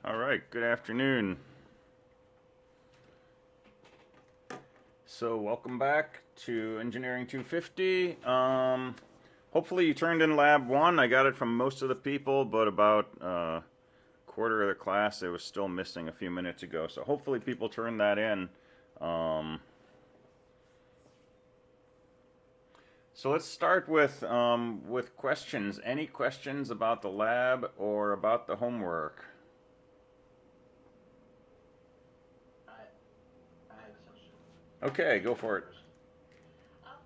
All right, good afternoon. So welcome back to Engineering 250. Hopefully you turned in lab 1. I got it from most of the people, but about a quarter of the class it was still missing a few minutes ago. So hopefully people turned that in. So let's start with questions. Any questions about the lab or about the homework? I have a question. Okay, go for it.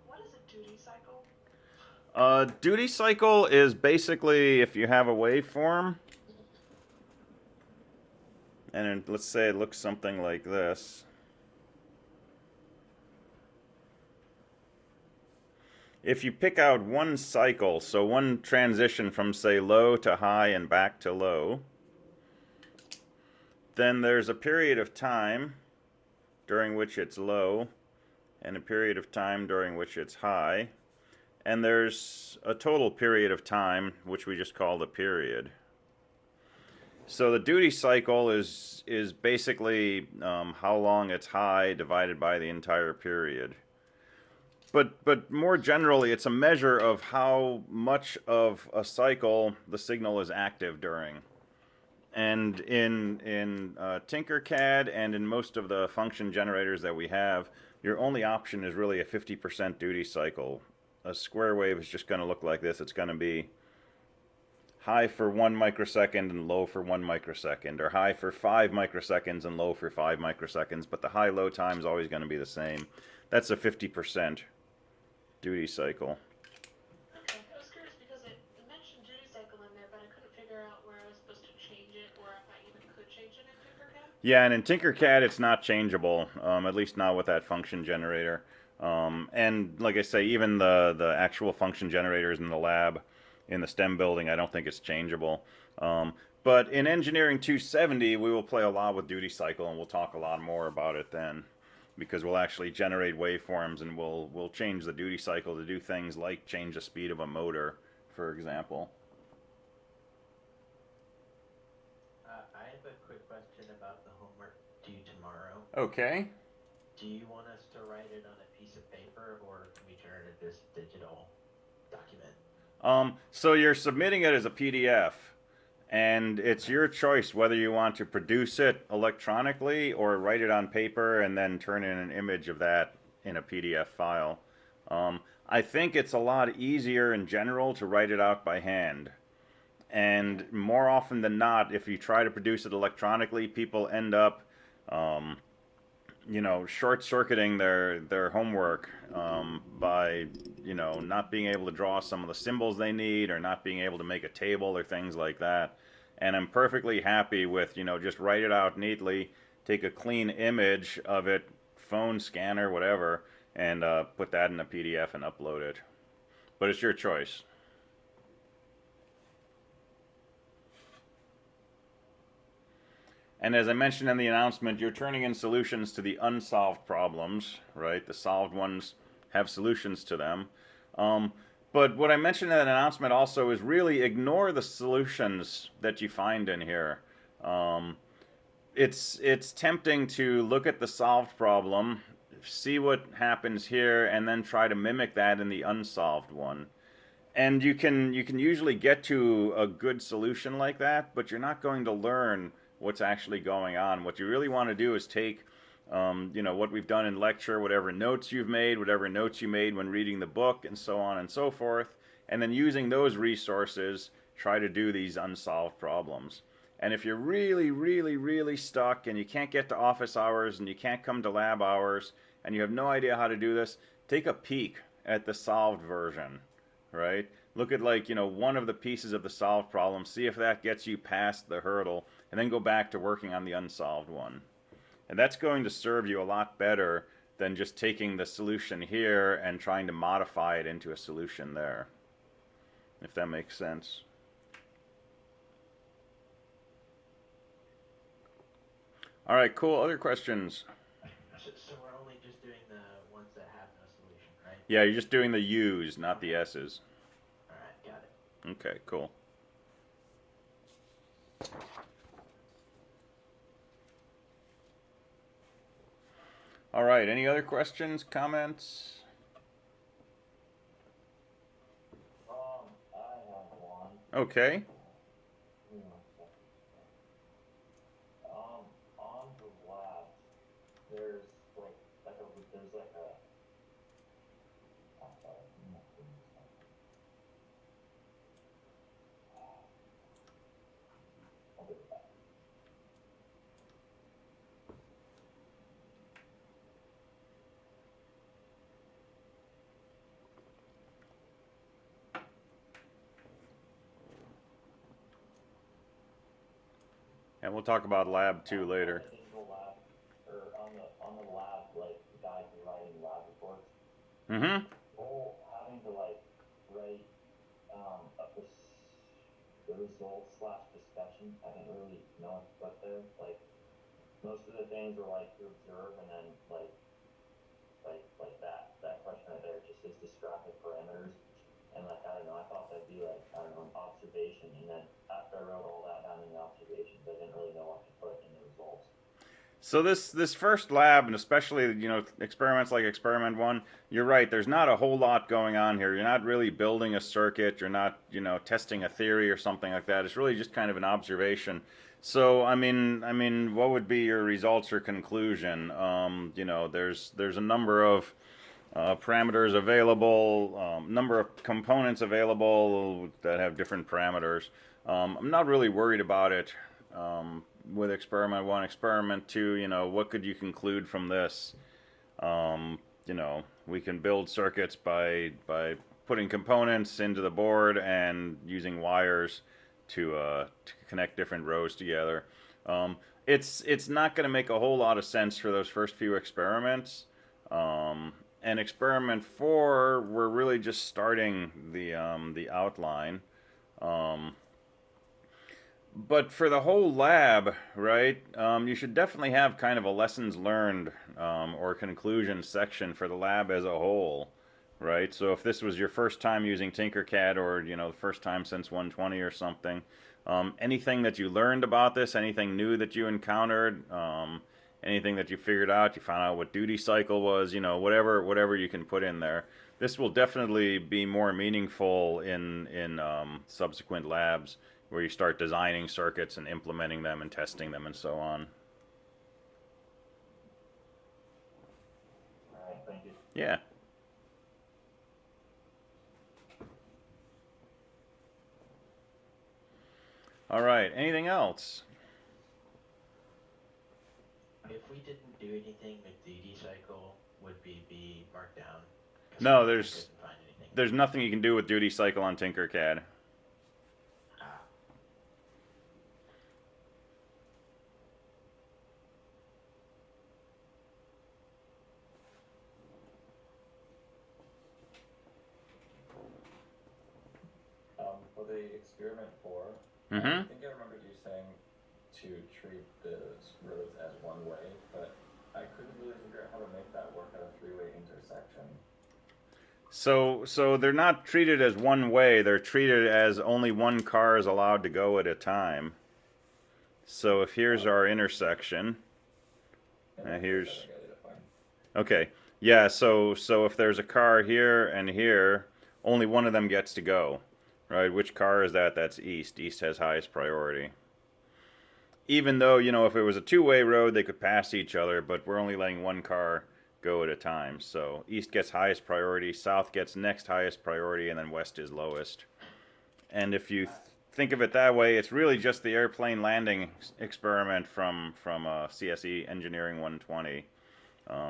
What is a duty cycle? Duty cycle is basically if you have a waveform, and let's say it looks something like this. If you pick out one cycle, so one transition from, say, low to high and back to low, then there's a period of time during which it's low and a period of time during which it's high, and there's a total period of time which we just call the period. So the duty cycle is basically how long it's high divided by the entire period. But more generally, it's a measure of how much of a cycle the signal is active during. And in Tinkercad and in most of the function generators that we have, your only option is really a 50% duty cycle. A square wave is just going to look like this. It's going to be high for 1 microsecond and low for 1 microsecond, or high for 5 microseconds and low for 5 microseconds, but the high-low time is always going to be the same. That's a 50% duty cycle. Okay, I was curious because it mentioned duty cycle in there, but I couldn't figure out where I was supposed to change it or if I even could change it in Tinkercad. Yeah, and in Tinkercad it's not changeable, at least not with that function generator. And like I say, even the actual function generators in the lab, in the STEM building, I don't think it's changeable. But in Engineering 270, we will play a lot with duty cycle, and we'll talk a lot more about it then, because we'll actually generate waveforms, and we'll change the duty cycle to do things like change the speed of a motor, for example. I have a quick question about the homework due tomorrow. Okay. Do you want us to write it on a piece of paper, or can we turn it into this digital document? So you're submitting it as a PDF, and it's your choice whether you want to produce it electronically or write it on paper and then turn in an image of that in a PDF file. I think it's a lot easier in general to write it out by hand. And more often than not, if you try to produce it electronically, people end up, short-circuiting their homework by, not being able to draw some of the symbols they need, or not being able to make a table or things like that. And I'm perfectly happy with, just write it out neatly, take a clean image of it, phone scanner, whatever, and put that in a PDF and upload it. But it's your choice. And as I mentioned in the announcement, you're turning in solutions to the unsolved problems, right? The solved ones have solutions to them. But what I mentioned in that announcement also is really ignore the solutions that you find in here. It's tempting to look at the solved problem, see what happens here, and then try to mimic that in the unsolved one. And you can usually get to a good solution like that, but you're not going to learn what's actually going on. What you really want to do is take, what we've done in lecture, whatever notes you've made, whatever notes you made when reading the book, and so on and so forth, and then using those resources, try to do these unsolved problems. And if you're really, really, really stuck and you can't get to office hours and you can't come to lab hours and you have no idea how to do this, take a peek at the solved version, right? Look at one of the pieces of the solved problem, see if that gets you past the hurdle, and then go back to working on the unsolved one. And that's going to serve you a lot better than just taking the solution here and trying to modify it into a solution there, if that makes sense. All right, cool. Other questions? So we're only just doing the ones that have no solution, right? Yeah, you're just doing the U's, not the S's. All right, got it. Okay, cool. All right, any other questions, comments? I have one. Okay. Hang on a second. On the lab, there's there's like a. I'm sorry, I'm not doing this one. I'll do it back. And we'll talk about lab 2 later. On the digital lab, or on the lab, like the guys who are writing lab reports, Mm-hmm. whole having to like write up the results slash discussion. I didn't really know what to put there. Like most of the things were like to observe and then like that question right there just says describe the parameters. And like I don't know, I thought that'd be like I don't know an observation, and then after I wrote all that down in the observations, I didn't really know what to put in the results. So this first lab, and especially experiments like experiment 1, you're right. There's not a whole lot going on here. You're not really building a circuit. You're not testing a theory or something like that. It's really just kind of an observation. So I mean, what would be your results or conclusion? There's a number of parameters available, number of components available that have different parameters. I'm not really worried about it with experiment 1. Experiment 2, what could you conclude from this? We can build circuits by putting components into the board and using wires to connect different rows together. It's not going to make a whole lot of sense for those first few experiments. And experiment 4, we're really just starting the outline. But for the whole lab, right, you should definitely have kind of a lessons learned or conclusion section for the lab as a whole, right? So if this was your first time using Tinkercad, or the first time since 120 or something, anything that you learned about this, anything new that you encountered, anything that you figured out, you found out what duty cycle was, whatever you can put in there. This will definitely be more meaningful in subsequent labs, where you start designing circuits and implementing them and testing them and so on. All right, thank you. Yeah. All right. Anything else? If we didn't do anything, the duty cycle would be marked down. No, I there's couldn't find anything. there's nothing you can do with duty cycle on Tinkercad. Ah, For the experiment 4, Mm-hmm. I think I remembered you saying to treat the roads as one way, but I couldn't really figure out how to make that work at a three-way intersection. So they're not treated as one way. They're treated as only one car is allowed to go at a time. So if here's our intersection, And here's that's really defined. okay. Yeah. So if there's a car here and here, only one of them gets to go, right? Which car is that? That's east. East has highest priority. Even though if it was a two-way road, they could pass each other, but we're only letting one car go at a time. So east gets highest priority, south gets next highest priority, and then west is lowest. And if you think of it that way, it's really just the airplane landing experiment from CSE Engineering 120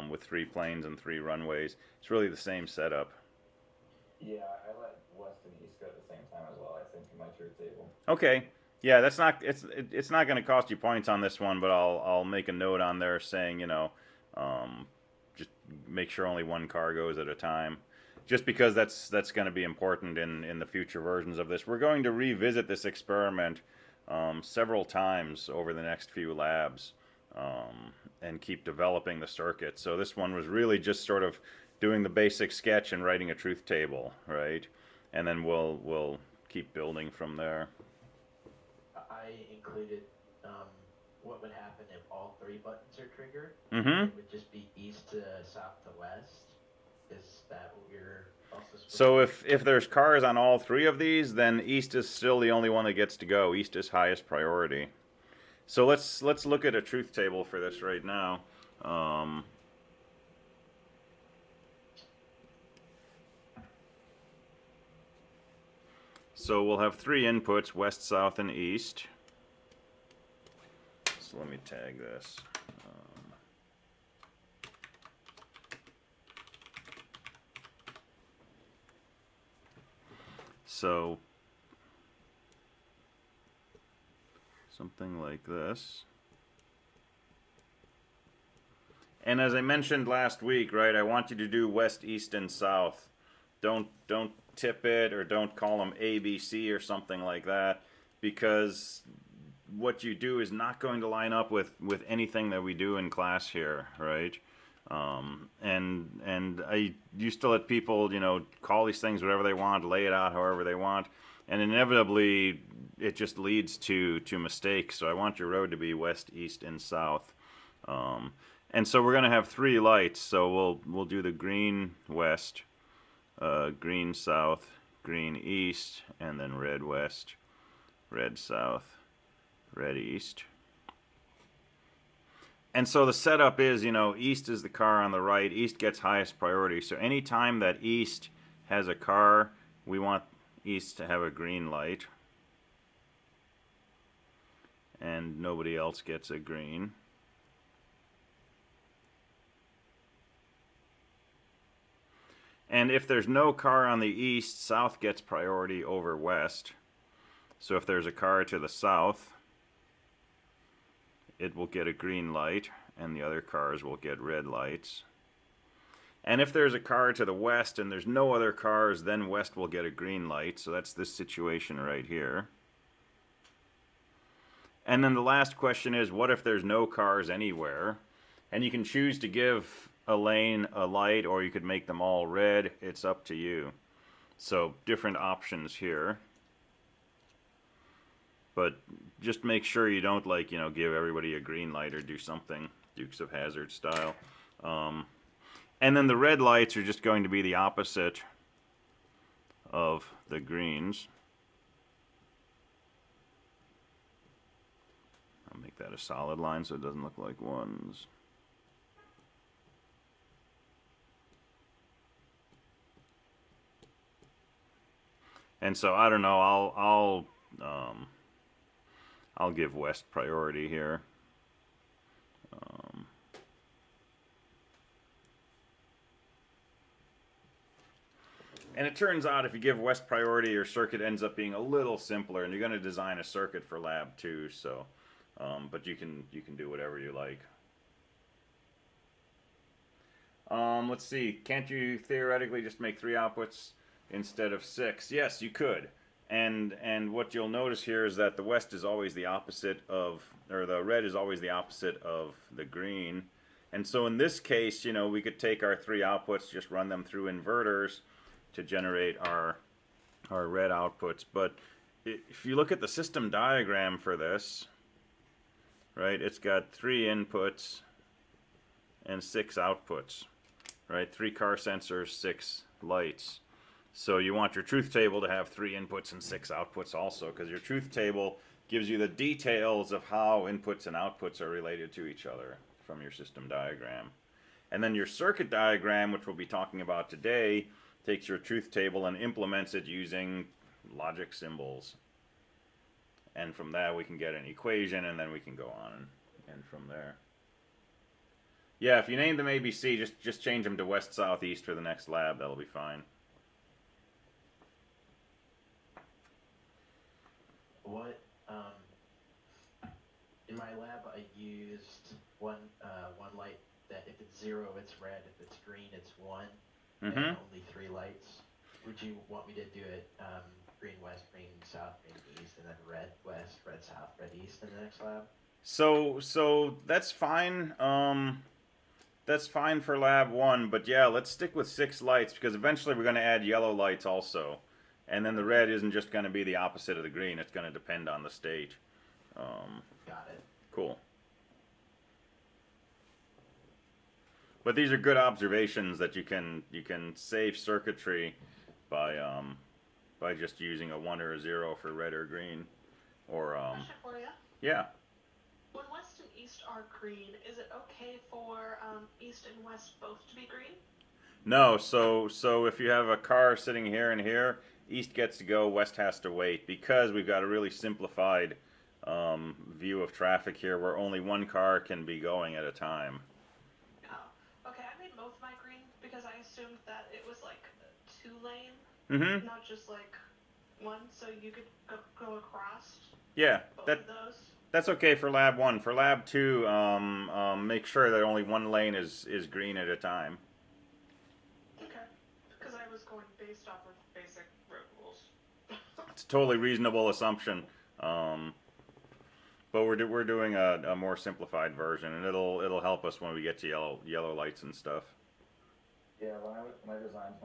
with 3 planes and 3 runways. It's really the same setup. Yeah, I let west and east go at the same time as well, I think, in my truth table. Okay. Yeah, that's not it's not going to cost you points on this one, but I'll make a note on there saying just make sure only one car goes at a time, just because that's going to be important in the future versions of this. We're going to revisit this experiment several times over the next few labs and keep developing the circuit. So this one was really just sort of doing the basic sketch and writing a truth table, right? And then we'll keep building from there. I included what would happen if all 3 buttons are triggered? Mm-hmm. It would just be east to south to west. Is that what we're also supposed So to if there's cars on all 3 of these, then east is still the only one that gets to go. East is highest priority. So let's look at a truth table for this right now. So we'll have 3 inputs, west, south, and east. So let me tag this. So something like this. And as I mentioned last week, right, I want you to do west, east, and south. Don't tip it or don't call them A, B, C or something like that, because what you do is not going to line up with anything that we do in class here, right? And I used to let people, you know, call these things whatever they want, lay it out however they want, and inevitably it just leads to mistakes. So I want your road to be west, east, and south. And so we're going to have 3 lights. So we'll do the green west, green south, green east, and then red west, red south, red east. And so the setup is, you know, east is the car on the right. East gets highest priority. So anytime that east has a car, we want east to have a green light. And nobody else gets a green. And if there's no car on the east, south gets priority over west. So if there's a car to the south, it will get a green light, and the other cars will get red lights. And if there's a car to the west and there's no other cars, then west will get a green light. So that's this situation right here. And then the last question is, what if there's no cars anywhere? And you can choose to give a lane a light, or you could make them all red. It's up to you. So different options here. But just make sure you don't, like, you know, give everybody a green light or do something Dukes of Hazzard style. And then the red lights are just going to be the opposite of the greens. I'll make that a solid line so it doesn't look like ones. And so I don't know. I'll give west priority here. And it turns out if you give west priority, your circuit ends up being a little simpler, and you're going to design a circuit for lab 2. So, but you can do whatever you like. Let's see. Can't you theoretically just make 3 outputs instead of 6? Yes, you could. And what you'll notice here is that the west is always the opposite of, or the red is always the opposite of the green. And so in this case, you know, we could take our 3 outputs, just run them through inverters to generate our red outputs. But if you look at the system diagram for this, right, it's got 3 inputs and 6 outputs, right? 3 car sensors, 6 lights. So you want your truth table to have 3 inputs and 6 outputs also, because your truth table gives you the details of how inputs and outputs are related to each other from your system diagram. And then your circuit diagram, which we'll be talking about today, takes your truth table and implements it using logic symbols. And from that we can get an equation, and then we can go on and from there. Yeah, if you name them ABC, just change them to west, south, east for the next lab. That'll be fine. What, in my lab I used one light that if it's 0 it's red, if it's green it's 1, and only 3 lights. Would you want me to do it green west, green south, green east, and then red west, red south, red east in the next lab? So that's fine. That's fine for lab 1, but yeah, let's stick with 6 lights, because eventually we're going to add yellow lights also. And then the red isn't just going to be the opposite of the green. It's going to depend on the state. Got it. Cool. But these are good observations that you can save circuitry by just using a 1 or a 0 for red or green, or Question for you. yeah. When west and east are green, is it okay for east and west both to be green? No, so if you have a car sitting here and here, east gets to go, west has to wait, because we've got a really simplified view of traffic here where only one car can be going at a time. Oh, okay. I made both my green because I assumed that it was like 2-lane, Mm-hmm. not just like one, so you could go across Yeah, both of those. that's okay for lab 1. For lab 2, make sure that only one lane is green at a time. Okay, because I was going based off of basic road rules. It's a totally reasonable assumption, but we're doing a more simplified version, and it'll help us when we get to yellow lights and stuff. Yeah, when I designed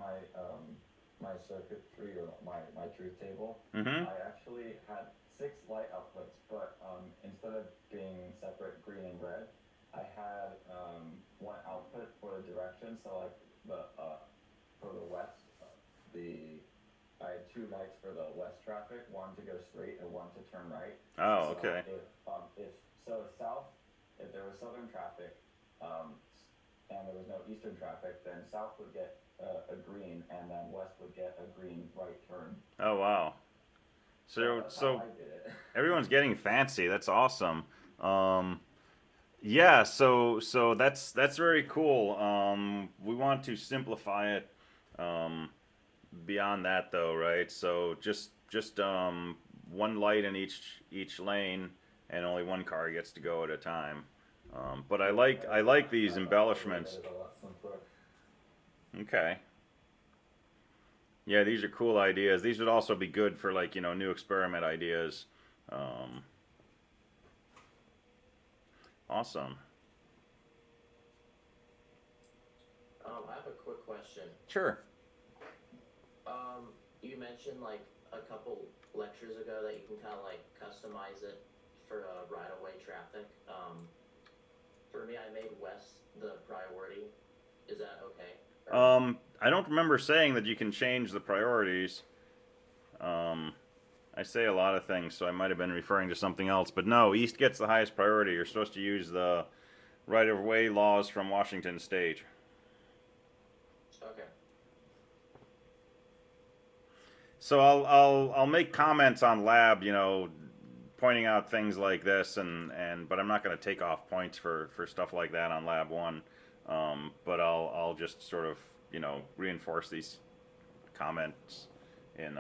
my circuitry or my truth table, Mm-hmm. I actually had 6 light outputs, but instead of being separate green and red, I had one output for the direction. So like for the west, I had 2 lights for the west traffic, one to go straight and one to turn right. Oh, So okay. if south, if there was southern traffic, and there was no eastern traffic, then south would get a green, and then west would get a green right turn. Oh, wow. So that's how I did it. Everyone's getting fancy. That's awesome. Yeah, so that's very cool. We want to simplify it. Beyond that, though, right? So just one light in each lane, and only one car gets to go at a time. But I like these embellishments. Okay. Yeah, these are cool ideas. These would also be good for, like, new experiment ideas. Awesome. I have a quick question. Sure. You mentioned like a couple lectures ago that you can kind of like customize it for right-of-way traffic. For me, I made west the priority. Is that okay? I don't remember saying that you can change the priorities. I say a lot of things, so I might have been referring to something else. But no, east gets the highest priority. You're supposed to use the right-of-way laws from Washington State. Okay. So I'll make comments on lab, pointing out things like this, but I'm not going to take off points for stuff like that on lab 1. But I'll just sort of reinforce these comments in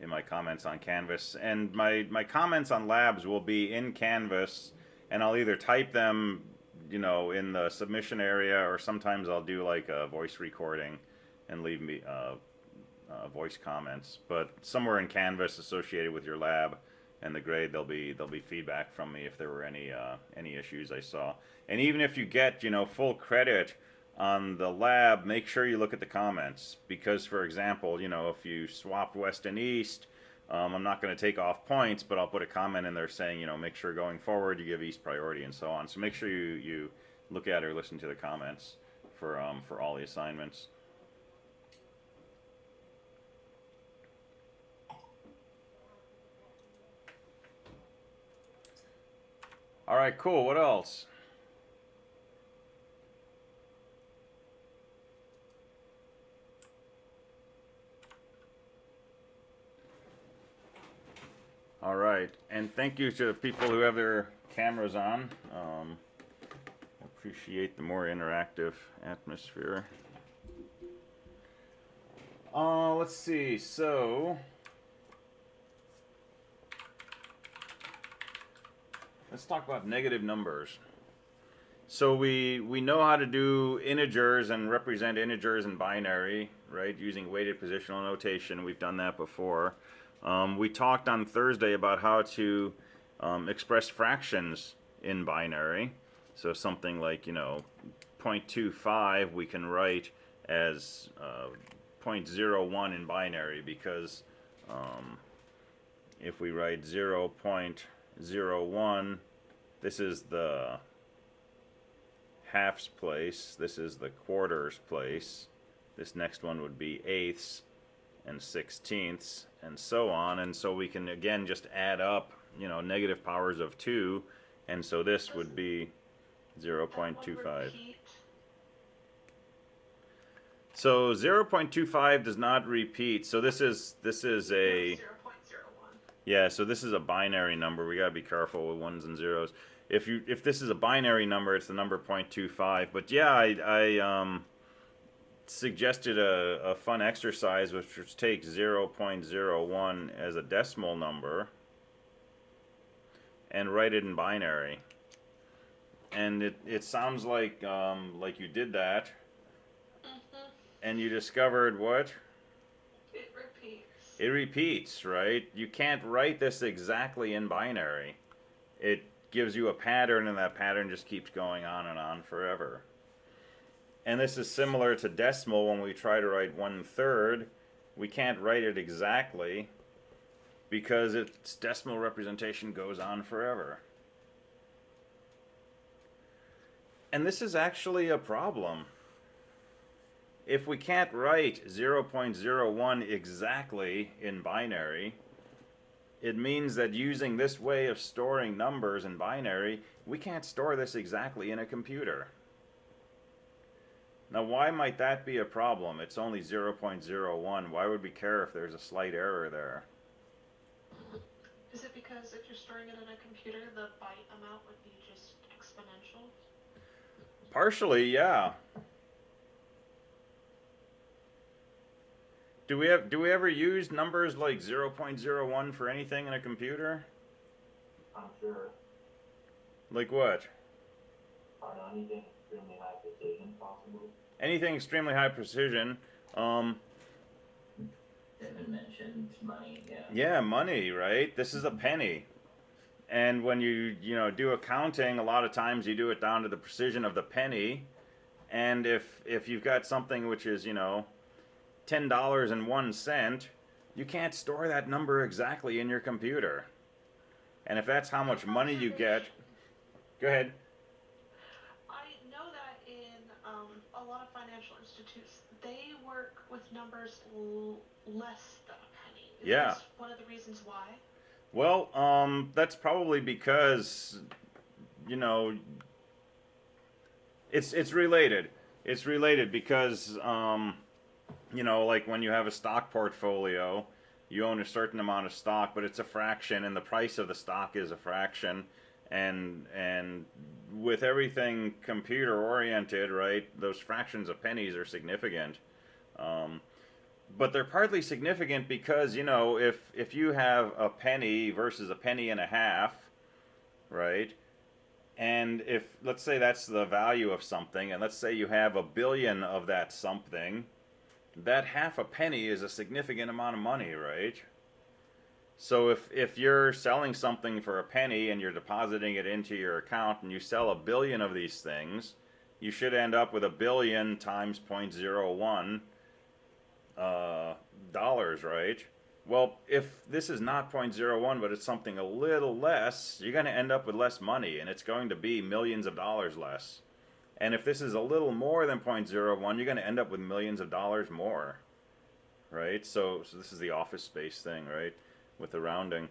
my comments on Canvas, and my comments on labs will be in Canvas, and I'll either type them in the submission area, or sometimes I'll do like a voice recording and leave me voice comments. But somewhere in Canvas associated with your lab and the grade, there'll be feedback from me if there were any issues I saw. And even if you get full credit on the lab, make sure you look at the comments, because, for example, if you swapped west and east, I'm not going to take off points, but I'll put a comment in there saying, make sure going forward you give east priority and so on. So make sure you look at or listen to the comments for all the assignments. All right, cool. What else? All right, and thank you to the people who have their cameras on. Appreciate the more interactive atmosphere. Let's see. So let's talk about negative numbers. So we know how to do integers and represent integers in binary, right? Using weighted positional notation. We've done that before. We talked on Thursday about how to express fractions in binary. So something like 0.25 we can write as 0.01 in binary, because if we write 0.01, this is the halves place. This is the quarters place. This next one would be eighths and sixteenths and so on. And so we can again just add up, you know, negative powers of 2. And so this would be 0.25. So 0.25 does not repeat. So this is a 0.01. yeah. So this is a binary number. We gotta be careful with ones and zeros. If this is a binary number, it's the number 0.25. But yeah, I suggested a fun exercise, which was take 0.01 as a decimal number and write it in binary. And it sounds like you did that. And you discovered what? It repeats. It repeats, right? You can't write this exactly in binary. It gives you a pattern, and that pattern just keeps going on and on forever. And this is similar to decimal. When we try to write 1/3, we can't write it exactly because its decimal representation goes on forever. And this is actually a problem. If we can't write 0.01 exactly in binary, it means that using this way of storing numbers in binary, we can't store this exactly in a computer. Now, why might that be a problem? It's only 0.01. Why would we care if there's a slight error there? Is it because if you're storing it in a computer, the byte amount would be just exponential? Partially, yeah. Do we ever use numbers like 0.01 for anything in a computer? I'm sure. Like what? I don't know, anything extremely high precision, possibly. Anything extremely high precision. Devin mentioned money, yeah. Yeah, money, right? This is a penny. And when you do accounting, a lot of times you do it down to the precision of the penny. And if you've got something which is, $10.01, you can't store that number exactly in your computer. And if that's how much money you get, go ahead. I know that in a lot of financial institutes, they work with numbers less than a penny. Is Yeah. this one of the reasons why? Well, that's probably because, it's related. It's related because, like when you have a stock portfolio, you own a certain amount of stock, but it's a fraction, and the price of the stock is a fraction, and with everything computer oriented, right? Those fractions of pennies are significant. But they're partly significant because, if you have a penny versus a penny and a half, right? And if, let's say that's the value of something, and let's say you have 1 billion of that something, that half a penny is a significant amount of money, right? So if you're selling something for a penny and you're depositing it into your account and you sell 1 billion of these things, you should end up with 1 billion times 0.01 dollars, right? Well, if this is not 0.01, but it's something a little less, you're going to end up with less money, and it's going to be millions of dollars less. And if this is a little more than 0.01, you're going to end up with millions of dollars more, right? So this is the office space thing, right, with the rounding.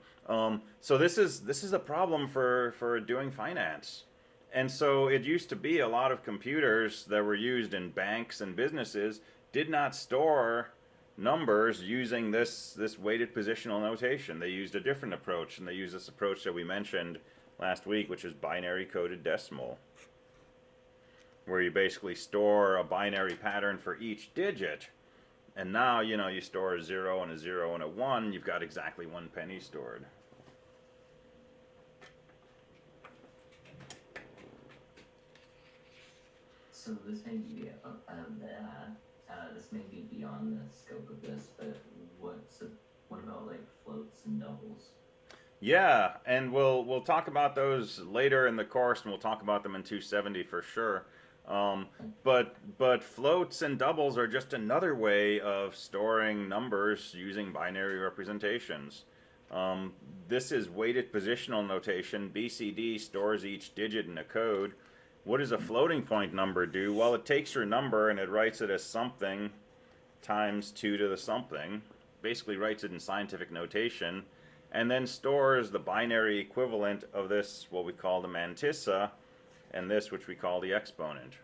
So this is a problem for doing finance. And so it used to be a lot of computers that were used in banks and businesses did not store numbers using this weighted positional notation. They used a different approach, and they used this approach that we mentioned last week, which is binary coded decimal, where you basically store a binary pattern for each digit. And now, you store a 0 and a 0 and a 1, you've got exactly 1 penny stored. So this may be this may be beyond the scope of this, but what about like floats and doubles? Yeah, and we'll talk about those later in the course, and we'll talk about them in 270 for sure. But floats and doubles are just another way of storing numbers using binary representations. This is weighted positional notation. BCD stores each digit in a code, what does a floating point number do? Well, it takes your number and it writes it as something times 2 to the something, basically writes it in scientific notation, and then stores the binary equivalent of this, what we call the mantissa, and this, which we call the exponent.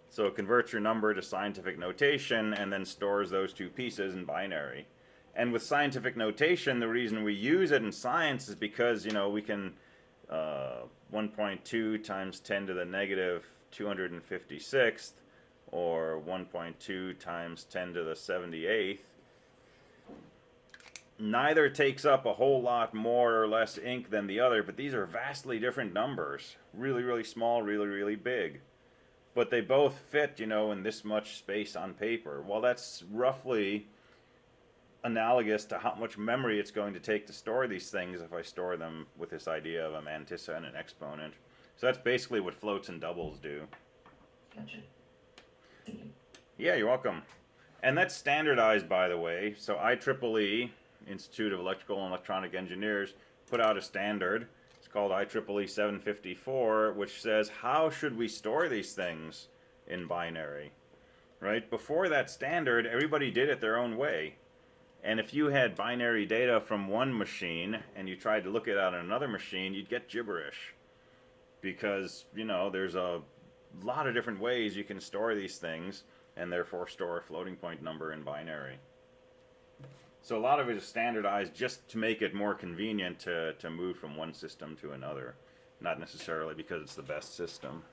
So it converts your number to scientific notation and then stores those two pieces in binary. And with scientific notation, the reason we use it in science is because, we can 1.2 times 10 to the negative 256th, or 1.2 times 10 to the 78th. Neither takes up a whole lot more or less ink than the other, but these are vastly different numbers. Really, really small, really, really big. But they both fit, in this much space on paper. Well, that's roughly analogous to how much memory it's going to take to store these things if I store them with this idea of a mantissa and an exponent. So that's basically what floats and doubles do. Gotcha. Thank you. Yeah, you're welcome. And that's standardized, by the way. So IEEE, Institute of Electrical and Electronic Engineers, put out a standard. It's called IEEE 754, which says how should we store these things in binary, right? Before that standard, everybody did it their own way. And if you had binary data from one machine and you tried to look it out on another machine, you'd get gibberish. Because, there's a lot of different ways you can store these things and therefore store a floating point number in binary. So a lot of it is standardized just to make it more convenient to move from one system to another, not necessarily because it's the best system.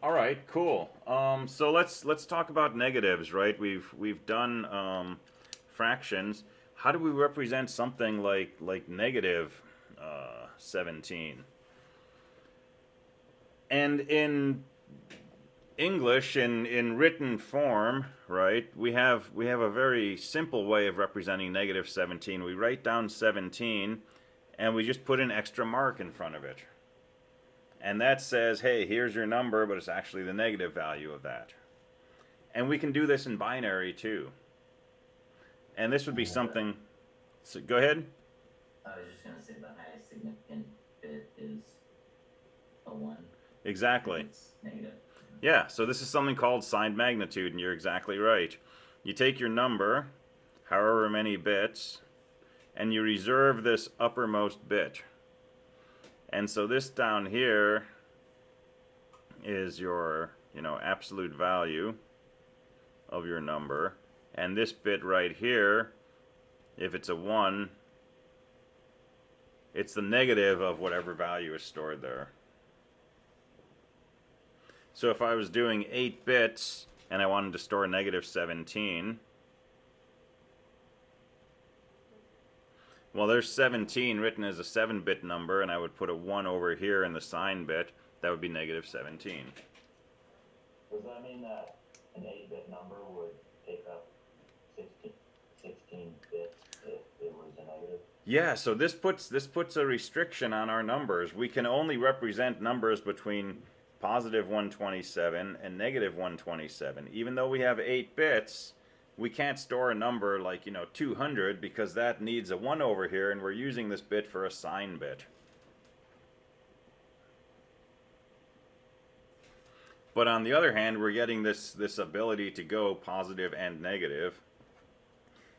All right, cool. So let's talk about negatives, right? We've done fractions. How do we represent something like negative 17? And in English, in written form, right, we have a very simple way of representing negative 17. We write down 17, and we just put an extra mark in front of it. And that says, hey, here's your number, but it's actually the negative value of that. And we can do this in binary, too. And this would be something... So, go ahead. I was just going to say the highest significant bit is a 1. Exactly. It's negative. Yeah, so this is something called signed magnitude, and you're exactly right. You take your number, however many bits, and you reserve this uppermost bit. And so this down here is your, absolute value of your number. And this bit right here, if it's a 1, it's the negative of whatever value is stored there. So if I was doing 8 bits and I wanted to store negative 17, well, there's 17 written as a 7-bit number, and I would put a 1 over here in the sign bit. That would be negative 17. Does that mean that an 8-bit number would take up 16 bits if it was a negative? Yeah, so this puts a restriction on our numbers. We can only represent numbers between positive 127 and negative 127. Even though we have 8 bits, we can't store a number like, 200, because that needs a 1 over here, and we're using this bit for a sign bit. But on the other hand, we're getting this ability to go positive and negative.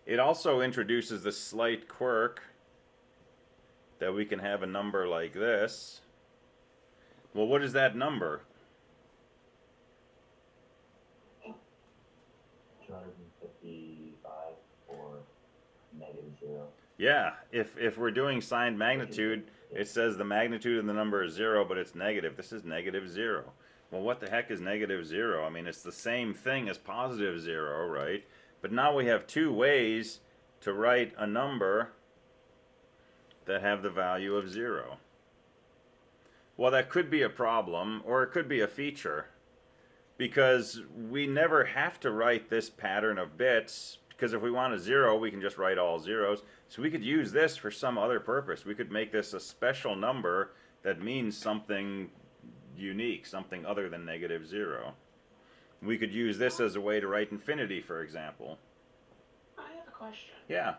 It also introduces the slight quirk that we can have a number like this. Well, what is that number? 255 or negative 0. Yeah, if we're doing signed magnitude, it says the magnitude of the number is 0, but it's negative. This is negative 0. Well, what the heck is negative 0? I mean, it's the same thing as positive 0, right? But now we have 2 ways to write a number that have the value of 0. Well, that could be a problem, or it could be a feature, because we never have to write this pattern of bits, because if we want a 0, we can just write all zeros. So we could use this for some other purpose. We could make this a special number that means something unique, something other than negative 0. We could use this as a way to write infinity, for example. I have a question. Yeah.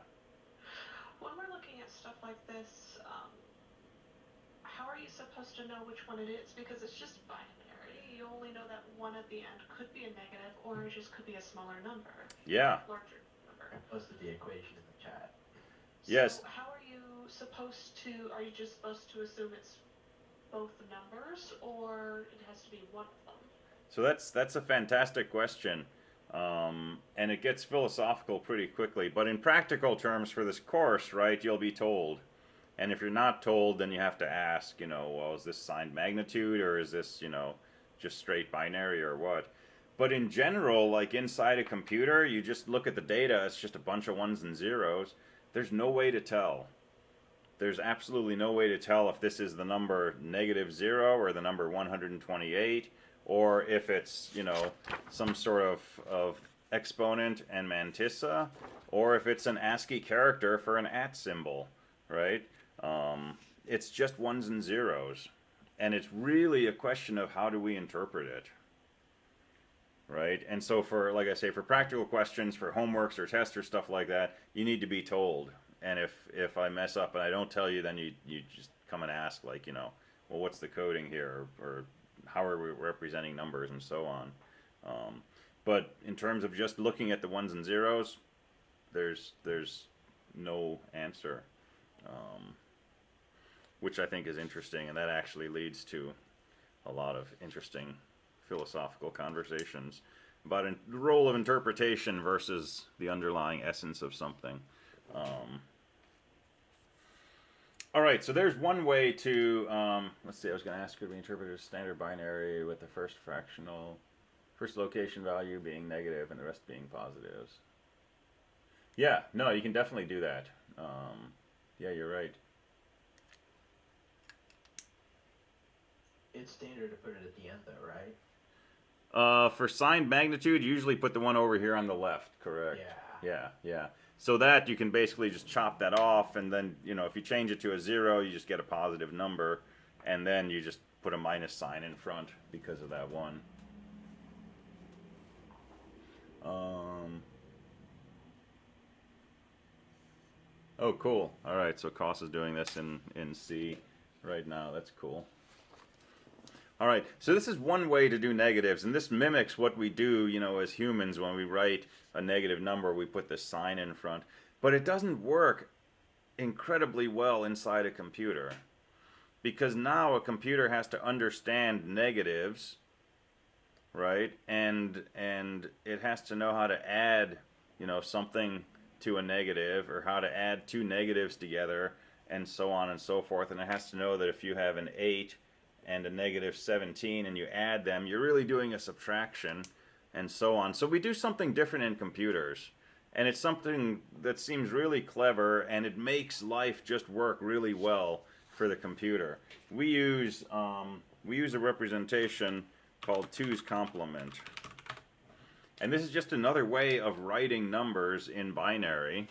when we're looking at stuff like this, how are you supposed to know which one it is? Because it's just binary. You only know that one at the end could be a negative, or it just could be a smaller number. Yeah. Larger number. I posted the equation in the chat. Yes. So how are you supposed to? Are you just supposed to assume it's both numbers, or it has to be one of them? So that's a fantastic question, and it gets philosophical pretty quickly. But in practical terms for this course, right, you'll be told. And if you're not told, then you have to ask, well, is this signed magnitude, or is this, just straight binary, or what? But in general, like inside a computer, you just look at the data, it's just a bunch of ones and zeros. There's no way to tell. There's absolutely no way to tell if this is the number -0 or the number 128, or if it's, some sort of exponent and mantissa, or if it's an ASCII character for an @ symbol, right? It's just ones and zeros. And it's really a question of how do we interpret it, right? And so for, like I say, for practical questions, for homeworks or tests or stuff like that, you need to be told. And if I mess up and I don't tell you, then you just come and ask, like, well, what's the coding here, or how are we representing numbers, and so on. But in terms of just looking at the ones and zeros, there's no answer, which I think is interesting, and that actually leads to a lot of interesting philosophical conversations about the role of interpretation versus the underlying essence of something. All right, so there's one way to, let's see, I was going to ask, could we interpret it as standard binary with the first location value being negative and the rest being positives? Yeah, no, you can definitely do that. Yeah, you're right. It's standard to put it at the end, though, right? For signed magnitude, you usually put the one over here on the left, correct? Yeah. So that you can basically just chop that off, and then, if you change it to a 0, you just get a positive number, and then you just put a minus sign in front because of that one. Oh, cool. All right, so Koss is doing this in C right now. That's cool. All right, so this is one way to do negatives, and this mimics what we do, as humans. When we write a negative number, we put the sign in front. But it doesn't work incredibly well inside a computer, because now a computer has to understand negatives, right? And it has to know how to add, something to a negative, or how to add two negatives together, and so on and so forth. And it has to know that if you have an 8 and a -17 and you add them, you're really doing a subtraction, and so on. So we do something different in computers, and it's something that seems really clever, and it makes life just work really well for the computer. We use a representation called 2's complement, and this is just another way of writing numbers in binary.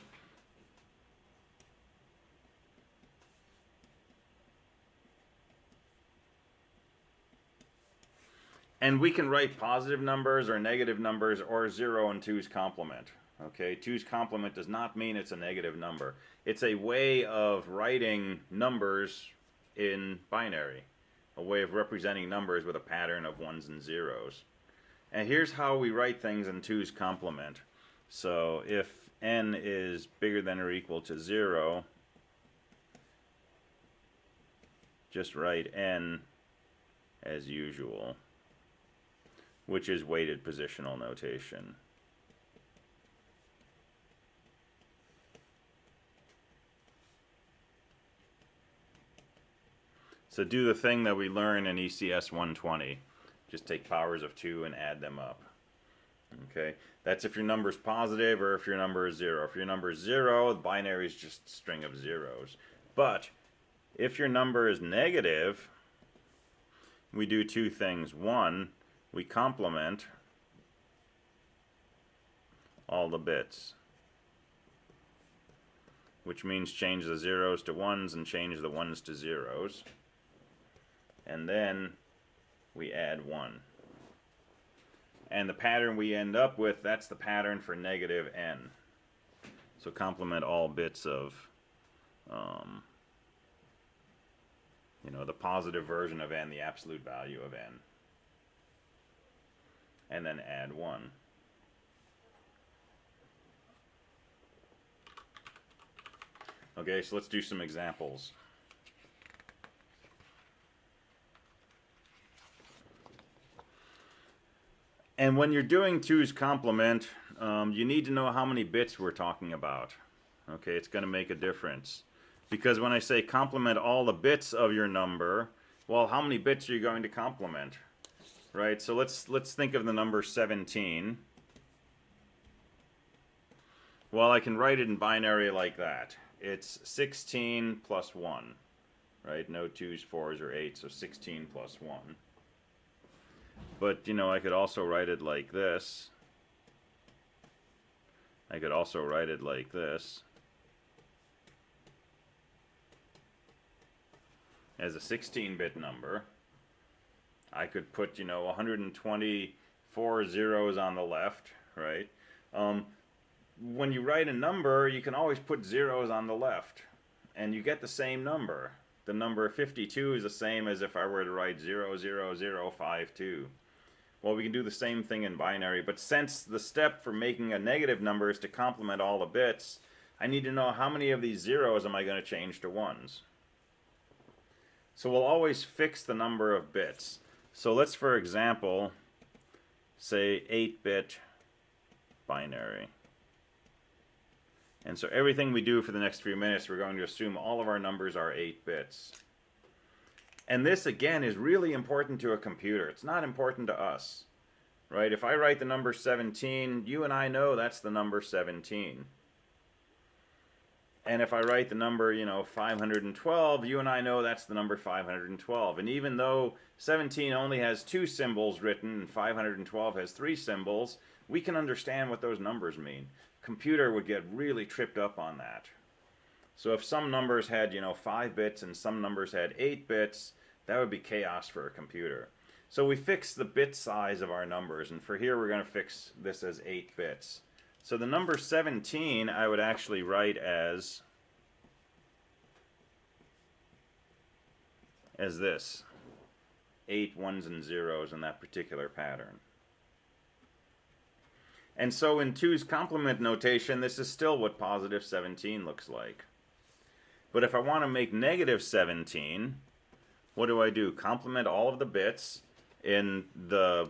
And we can write positive numbers or negative numbers or 0 and 2's complement. Okay, 2's complement does not mean it's a negative number. It's a way of writing numbers in binary, a way of representing numbers with a pattern of ones and zeros. And here's how we write things in 2's complement. So if n is bigger than or equal to 0, just write n as usual, which is weighted positional notation. So do the thing that we learn in ECS 120. Just take powers of 2 and add them up. Okay, that's if your number is positive or if your number is 0. If your number is 0, the binary is just a string of zeros. But if your number is negative, we do two things. One, we complement all the bits, which means change the zeros to ones and change the ones to zeros. And then we add 1. And the pattern we end up with, that's the pattern for -n. So complement all bits of you know, the positive version of n, the absolute value of n. And then add 1. Okay, so let's do some examples. And when you're doing 2's complement, you need to know how many bits we're talking about. Okay, it's going to make a difference. Because when I say complement all the bits of your number, well, how many bits are you going to complement? Right, so let's think of the number 17. Well, I can write it in binary like that. It's 16 plus 1. Right, no 2's, 4's, or 8's, so 16 plus 1. But, you know, I could also write it like this. I could also write it like this. As a 16-bit number. I could put, you know, 124 zeros on the left, right? When you write a number, you can always put zeros on the left, and you get the same number. The number 52 is the same as if I were to write 00052. Well, we can do the same thing in binary, but since the step for making a negative number is to complement all the bits, I need to know how many of these zeros am I going to change to 1's. So we'll always fix the number of bits. So let's, for example, say 8-bit binary. And so everything we do for the next few minutes, we're going to assume all of our numbers are 8 bits. And this, again, is really important to a computer. It's not important to us. Right? If I write the number 17, you and I know that's the number 17. And if I write the number, you know, 512, you and I know that's the number 512. And even though 17 only has 2 symbols written and 512 has 3 symbols, we can understand what those numbers mean. Computer would get really tripped up on that. So if some numbers had, you know, 5 bits and some numbers had 8 bits, that would be chaos for a computer. So we fix the bit size of our numbers, and for here we're going to fix this as 8 bits. So the number 17 I would actually write as this. 8 1's and 0's in that particular pattern. And so in 2's complement notation, this is still what positive 17 looks like. But if I want to make negative 17, what do? Complement all of the bits in the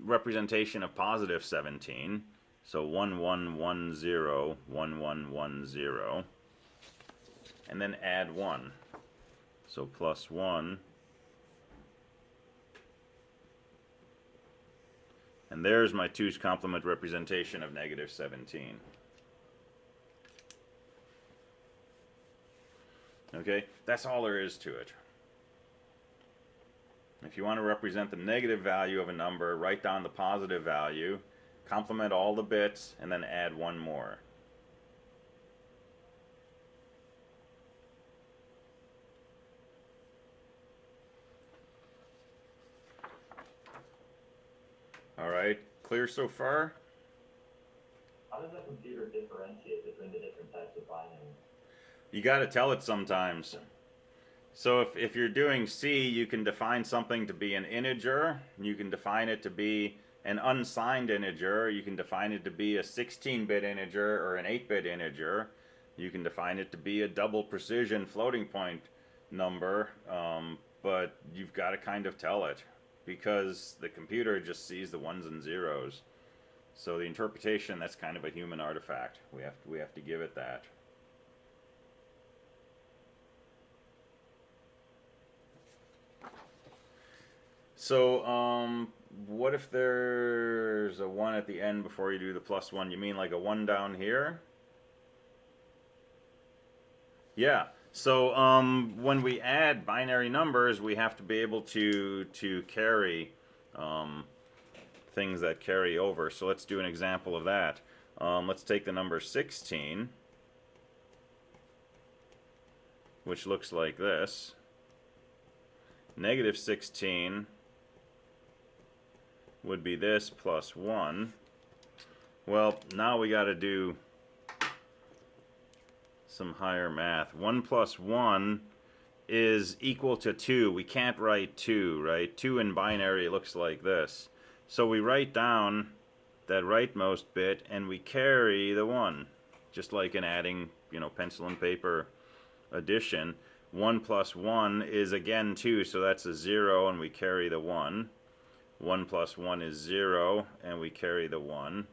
representation of positive 17. So 1110, 1110, and then add 1. So plus 1. And there's my 2's complement representation of negative 17. Okay, that's all there is to it. If you want to represent the negative value of a number, write down the positive value, complement all the bits, and then add 1 more. All right, clear so far? How does a computer differentiate between the different types of binary? You got to tell it sometimes. So if you're doing C, you can define something to be an integer. You can define it to be an unsigned integer. You can define it to be a 16-bit integer or an 8-bit integer. You can define it to be a double precision floating point number. But you've got to kind of tell it, because the computer just sees the 1's and 0's. So the interpretation, that's kind of a human artifact. We have to give it that. So, what if there's a 1 at the end before you do the plus 1? You mean like a 1 down here? Yeah. So, when we add binary numbers, we have to be able to carry things that carry over. So let's do an example of that. Let's take the number 16, which looks like this. Negative 16 would be this plus 1. Well, now we got to do some higher math. 1 plus 1 is equal to 2. We can't write 2, right? 2 in binary looks like this. So we write down that rightmost bit and we carry the 1. Just like in adding, you know, pencil and paper addition. 1 plus 1 is again 2, so that's a 0 and we carry the 1. 1 plus 1 is 0 and we carry the 1.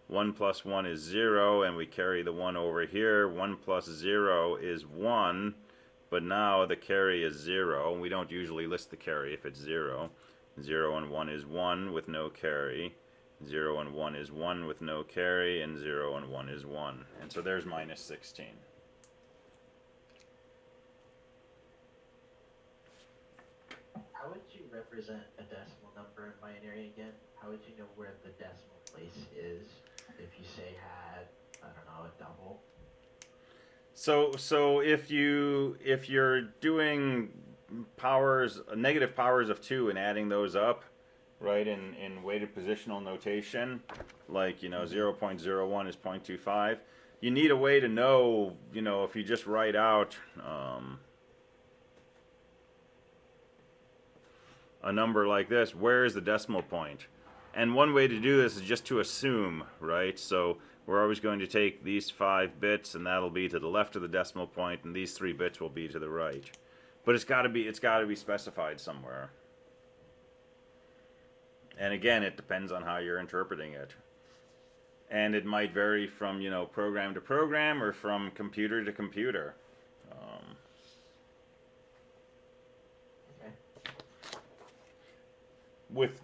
1 plus 1 is 0 and we carry the 1 over here. 1 plus 0 is 1, but now the carry is 0. We don't usually list the carry if it's 0. 0 and 1 is 1 with no carry. 0 and 1 is 1 with no carry, and 0 and 1 is 1. And so there's minus 16. How would you represent a decimal number in binary again? How would you know where the decimal place is if you say had, I don't know, a double? So if you're doing powers, negative powers of 2 and adding those up, right, in weighted positional notation, like, you know, 0.01 is 0.25, you need a way to know, you know, if you just write out a number like this, where is the decimal point? And one way to do this is just to assume, right? So we're always going to take these 5 bits and that'll be to the left of the decimal point, and these 3 bits will be to the right. But it's got to be specified somewhere. And again, it depends on how you're interpreting it. And it might vary from, you know, program to program or from computer to computer.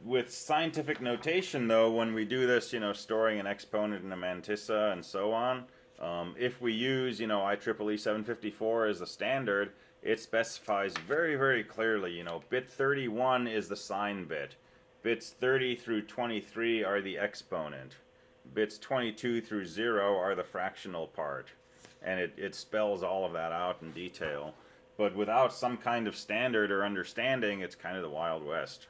With scientific notation, though, when we do this, you know, storing an exponent in a mantissa and so on, if we use, you know, IEEE 754 as a standard, it specifies very, very clearly, you know, bit 31 is the sign bit. Bits 30 through 23 are the exponent. Bits 22 through 0 are the fractional part. And it spells all of that out in detail. But without some kind of standard or understanding, it's kind of the Wild West.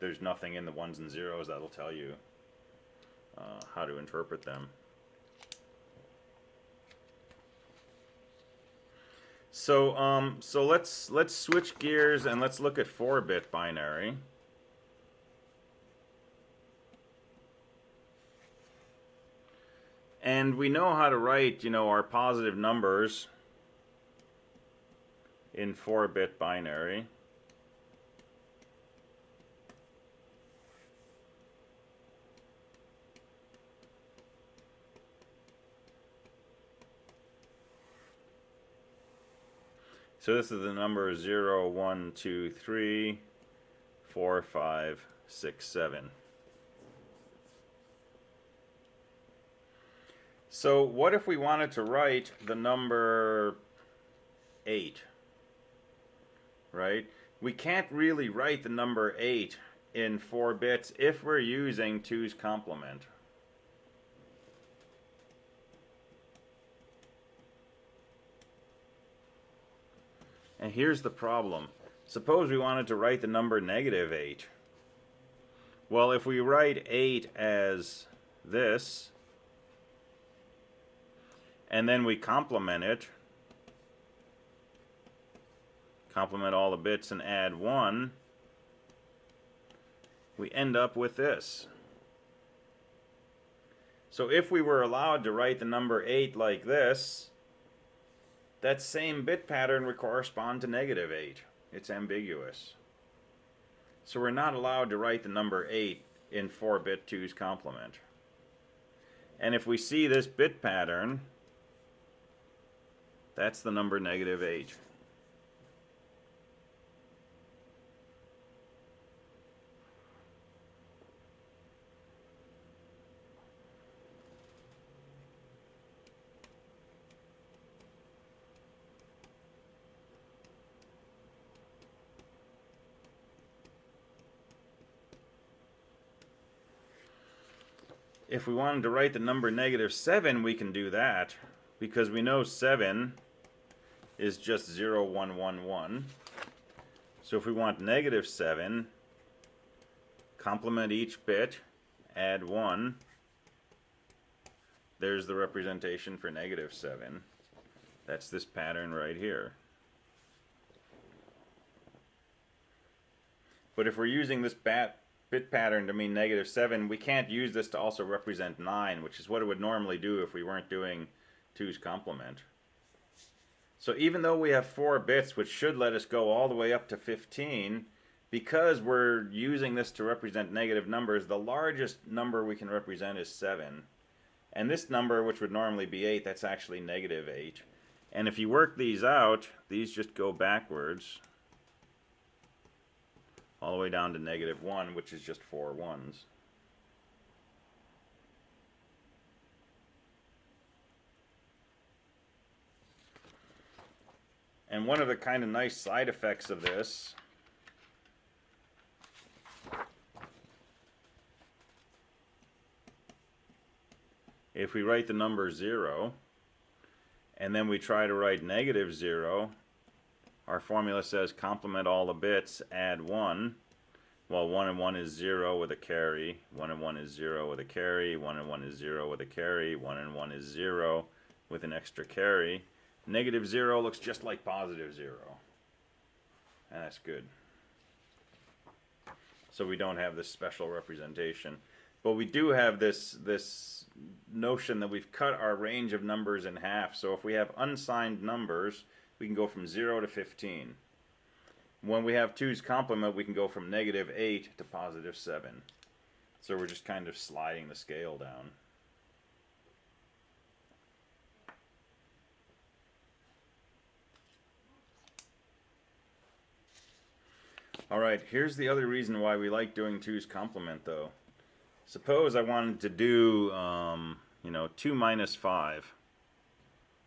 There's nothing in the 1s and 0s that'll tell you how to interpret them. So let's switch gears and let's look at 4-bit binary. And we know how to write, you know, our positive numbers in 4-bit binary. So this is the number 0, 1, 2, 3, 4, 5, 6, 7. So what if we wanted to write the number 8? Right? We can't really write the number 8 in 4 bits if we're using 2's complement. And here's the problem. Suppose we wanted to write the number -8. Well, if we write 8 as this, and then we complement it, complement all the bits and add 1, we end up with this. So if we were allowed to write the number 8 like this, that same bit pattern would correspond to -8. It's ambiguous. So we're not allowed to write the number 8 in 4-bit 2's complement. And if we see this bit pattern, that's the number -8. If we wanted to write the number -7, we can do that, because we know 7 is just 0, 1, 1, 1. So if we want -7, complement each bit, add 1, there's the representation for -7. That's this pattern right here. But if we're using this bit pattern to mean -7, we can't use this to also represent 9, which is what it would normally do if we weren't doing 2's complement. So even though we have 4 bits, which should let us go all the way up to 15, because we're using this to represent negative numbers, the largest number we can represent is 7. And this number, which would normally be 8, that's actually -8. And if you work these out, these just go backwards all the way down to -1, which is just 4 ones. And one of the kind of nice side effects of this if we write the number 0 and then we try to write -0, our formula says complement all the bits, add 1. Well, 1 and 1 is 0 with a carry, 1 and 1 is 0 with a carry, 1 and 1 is 0 with a carry, 1 and 1 is 0 with an extra carry. -0 looks just like +0. And that's good. So we don't have this special representation. But we do have this notion that we've cut our range of numbers in half. So if we have unsigned numbers, we can go from 0 to 15. When we have 2's complement, we can go from -8 to +7. So we're just kind of sliding the scale down. Alright, here's the other reason why we like doing 2's complement, though. Suppose I wanted to do, 2 minus 5.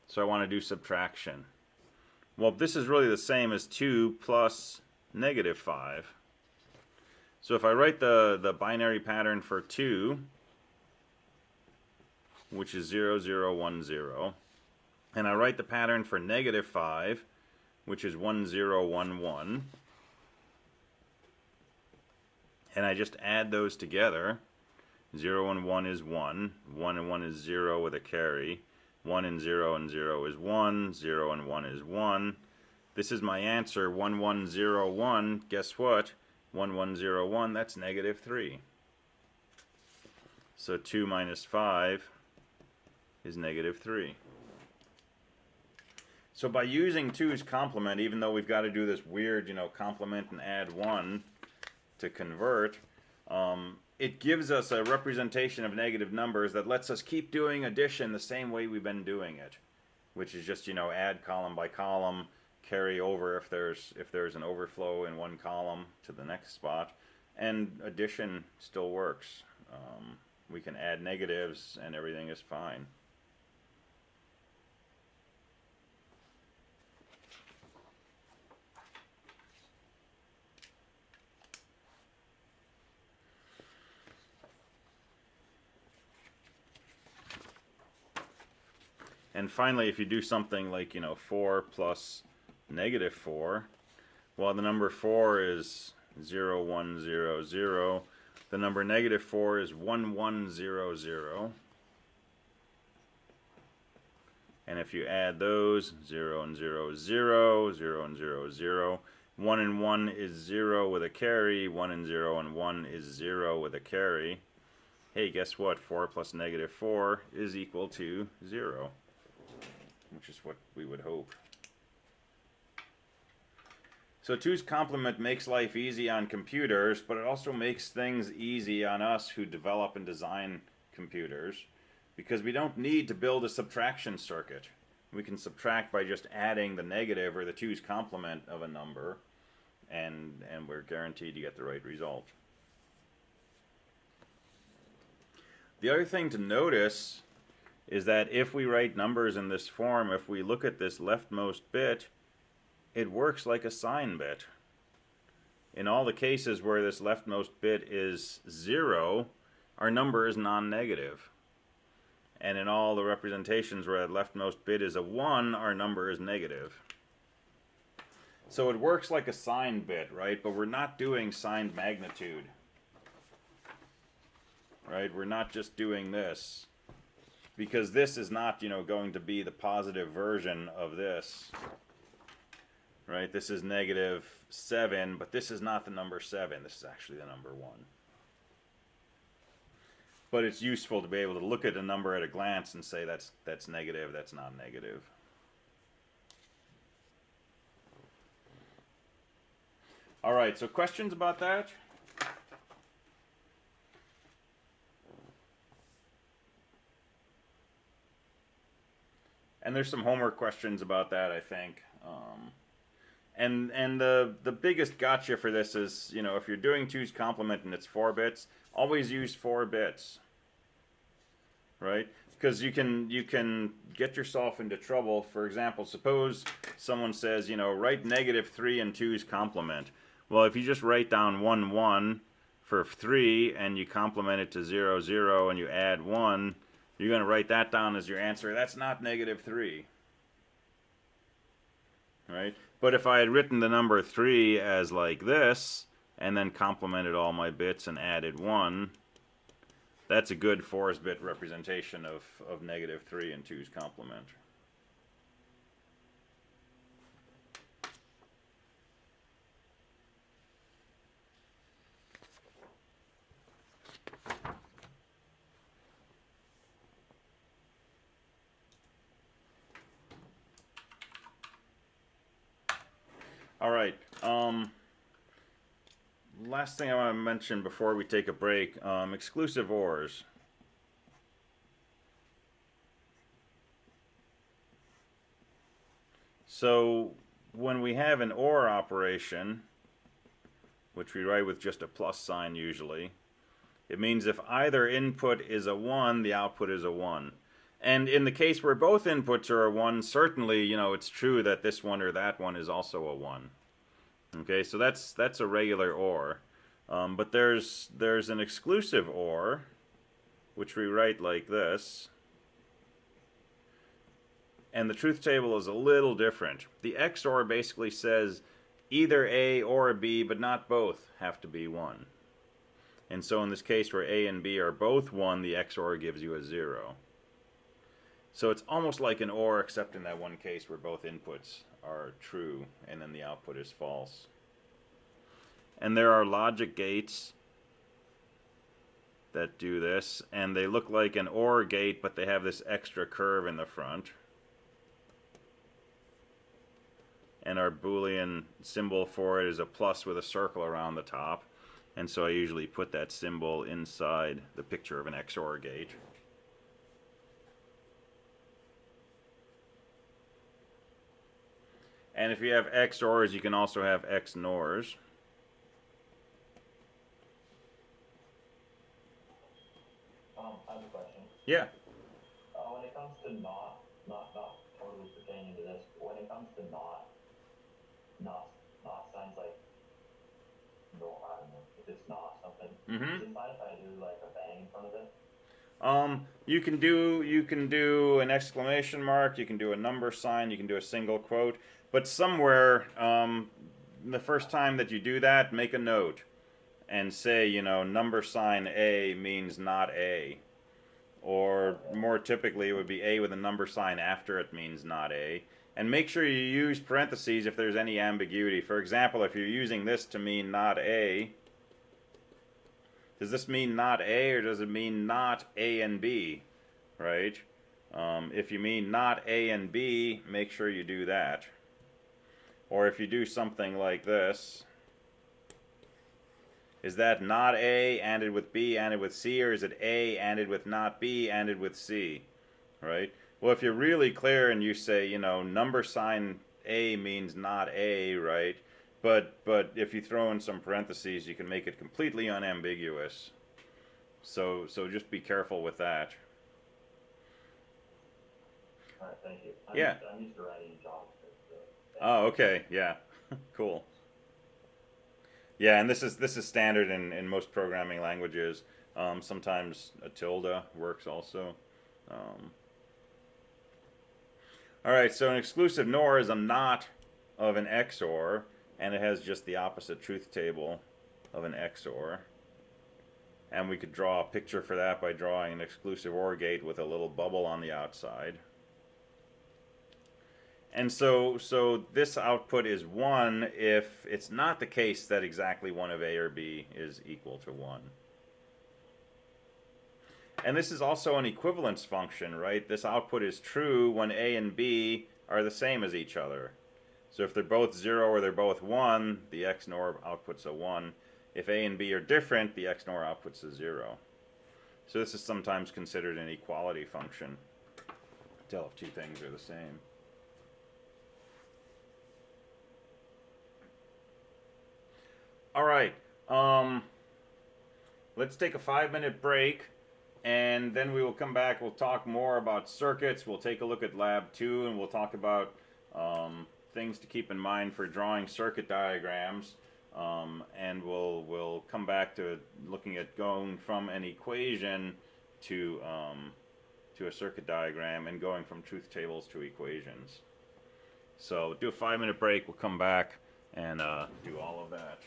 So I want to do subtraction. Well, this is really the same as 2 plus -5. So if I write the binary pattern for 2, which is 0, 0, 1, 0, and I write the pattern for -5, which is 1, 0, 1, 1, and I just add those together, 0 and 1 is 1, 1 and 1 is 0 with a carry, 1 and 0 is 1, 0 and 1 is 1. This is my answer, 1, 1, 0, 1. Guess what? 1, 1, 0, 1, that's -3. So 2 minus 5 is -3. So by using 2's complement, even though we've got to do this weird, complement and add 1 to convert, it gives us a representation of negative numbers that lets us keep doing addition the same way we've been doing it, which is just, add column by column, carry over if there's an overflow in one column to the next spot, and addition still works. We can add negatives and everything is fine. And finally, if you do something like, 4 plus -4, well, the number 4 is 0, 1, 0, 0. The number -4 is 1, 1, 0, 0. And if you add those, 0 and 0 is 0, 0 and 0 is 0. 1 and 1 is 0 with a carry, 1 and 0 and 1 is 0 with a carry. Hey, guess what? 4 plus -4 is equal to 0. Which is what we would hope. So 2's complement makes life easy on computers, but it also makes things easy on us who develop and design computers, because we don't need to build a subtraction circuit. We can subtract by just adding the negative or the 2's complement of a number, and we're guaranteed to get the right result. The other thing to notice is that if we write numbers in this form, if we look at this leftmost bit, it works like a sign bit. In all the cases where this leftmost bit is 0, our number is non-negative. And in all the representations where that leftmost bit is a 1, our number is negative. So it works like a sign bit, right? But we're not doing signed magnitude. Right? We're not just doing this. because this is not, you know, going to be the positive version of this, right? This is -7, but this is not the number 7. This is actually the number 1. But it's useful to be able to look at a number at a glance and say that's negative, that's not negative. All right, so questions about that? And there's some homework questions about that, I think. And the biggest gotcha for this is, you know, if you're doing 2's complement and it's 4 bits, always use 4 bits, right? Because you can get yourself into trouble. For example, suppose someone says, you know, write -3 in 2's complement. Well, if you just write down 1, 1 for 3 and you complement it to 0, 0 and you add 1, you're going to write that down as your answer. That's not -3, right? But if I had written the number 3 as like this, and then complemented all my bits and added 1, that's a good 4's-bit representation of -3 in 2's complement. All right. Last thing I want to mention before we take a break, exclusive ORs. So when we have an OR operation, which we write with just a plus sign usually, it means if either input is a 1, the output is a 1. And in the case where both inputs are a 1, certainly, you know, it's true that this one or that one is also a 1. Okay, so that's a regular OR. But there's an exclusive OR, which we write like this. And the truth table is a little different. The XOR basically says either A or B, but not both, have to be 1. And so in this case where A and B are both 1, the XOR gives you a 0. So it's almost like an OR, except in that one case where both inputs are true and then the output is false. And there are logic gates that do this, and they look like an OR gate, but they have this extra curve in the front. And our Boolean symbol for it is a plus with a circle around the top. And so I usually put that symbol inside the picture of an XOR gate. And if you have XORs, you can also have XNORs. I have a question. Yeah. When it comes to not totally pertaining to this, but when it comes to not signs like no, I don't know, if it's not something, is it fine if I do like a bang in front of it? You can do an exclamation mark, you can do a number sign, you can do a single quote, but somewhere the first time that you do that, make a note and say, you know, number sign A means not A. Or more typically, it would be A with a number sign after it means not A. And make sure you use parentheses if there's any ambiguity. For example, if you're using this to mean not A, does this mean not A or does it mean not A and B, right? If you mean not A and B, make sure you do that. Or if you do something like this, is that not A ANDed with B ANDed with C, or is it A ANDed with not B ANDed with C, right? Well, if you're really clear and you say, you know, number sign A means not A, right? But if you throw in some parentheses, you can make it completely unambiguous. So just be careful with that. All right, thank you. I'm used to writing in JavaScript. So oh, okay, yeah, cool. Yeah, and this is standard in most programming languages. Sometimes a tilde works also. All right, so an exclusive NOR is a not of an XOR, and it has just the opposite truth table of an XOR. And we could draw a picture for that by drawing an exclusive OR gate with a little bubble on the outside. And so this output is 1 if it's not the case that exactly one of A or B is equal to 1. And this is also an equivalence function, right? This output is true when A and B are the same as each other. So if they're both 0 or they're both 1, the XNOR outputs a 1. If A and B are different, the XNOR outputs a 0. So this is sometimes considered an equality function. Tell if two things are the same. All right, let's take a 5-minute break, and then we will come back. We'll talk more about circuits. We'll take a look at Lab 2, and we'll talk about things to keep in mind for drawing circuit diagrams. And we'll come back to looking at going from an equation to a circuit diagram and going from truth tables to equations. So do a 5-minute break. We'll come back and do all of that.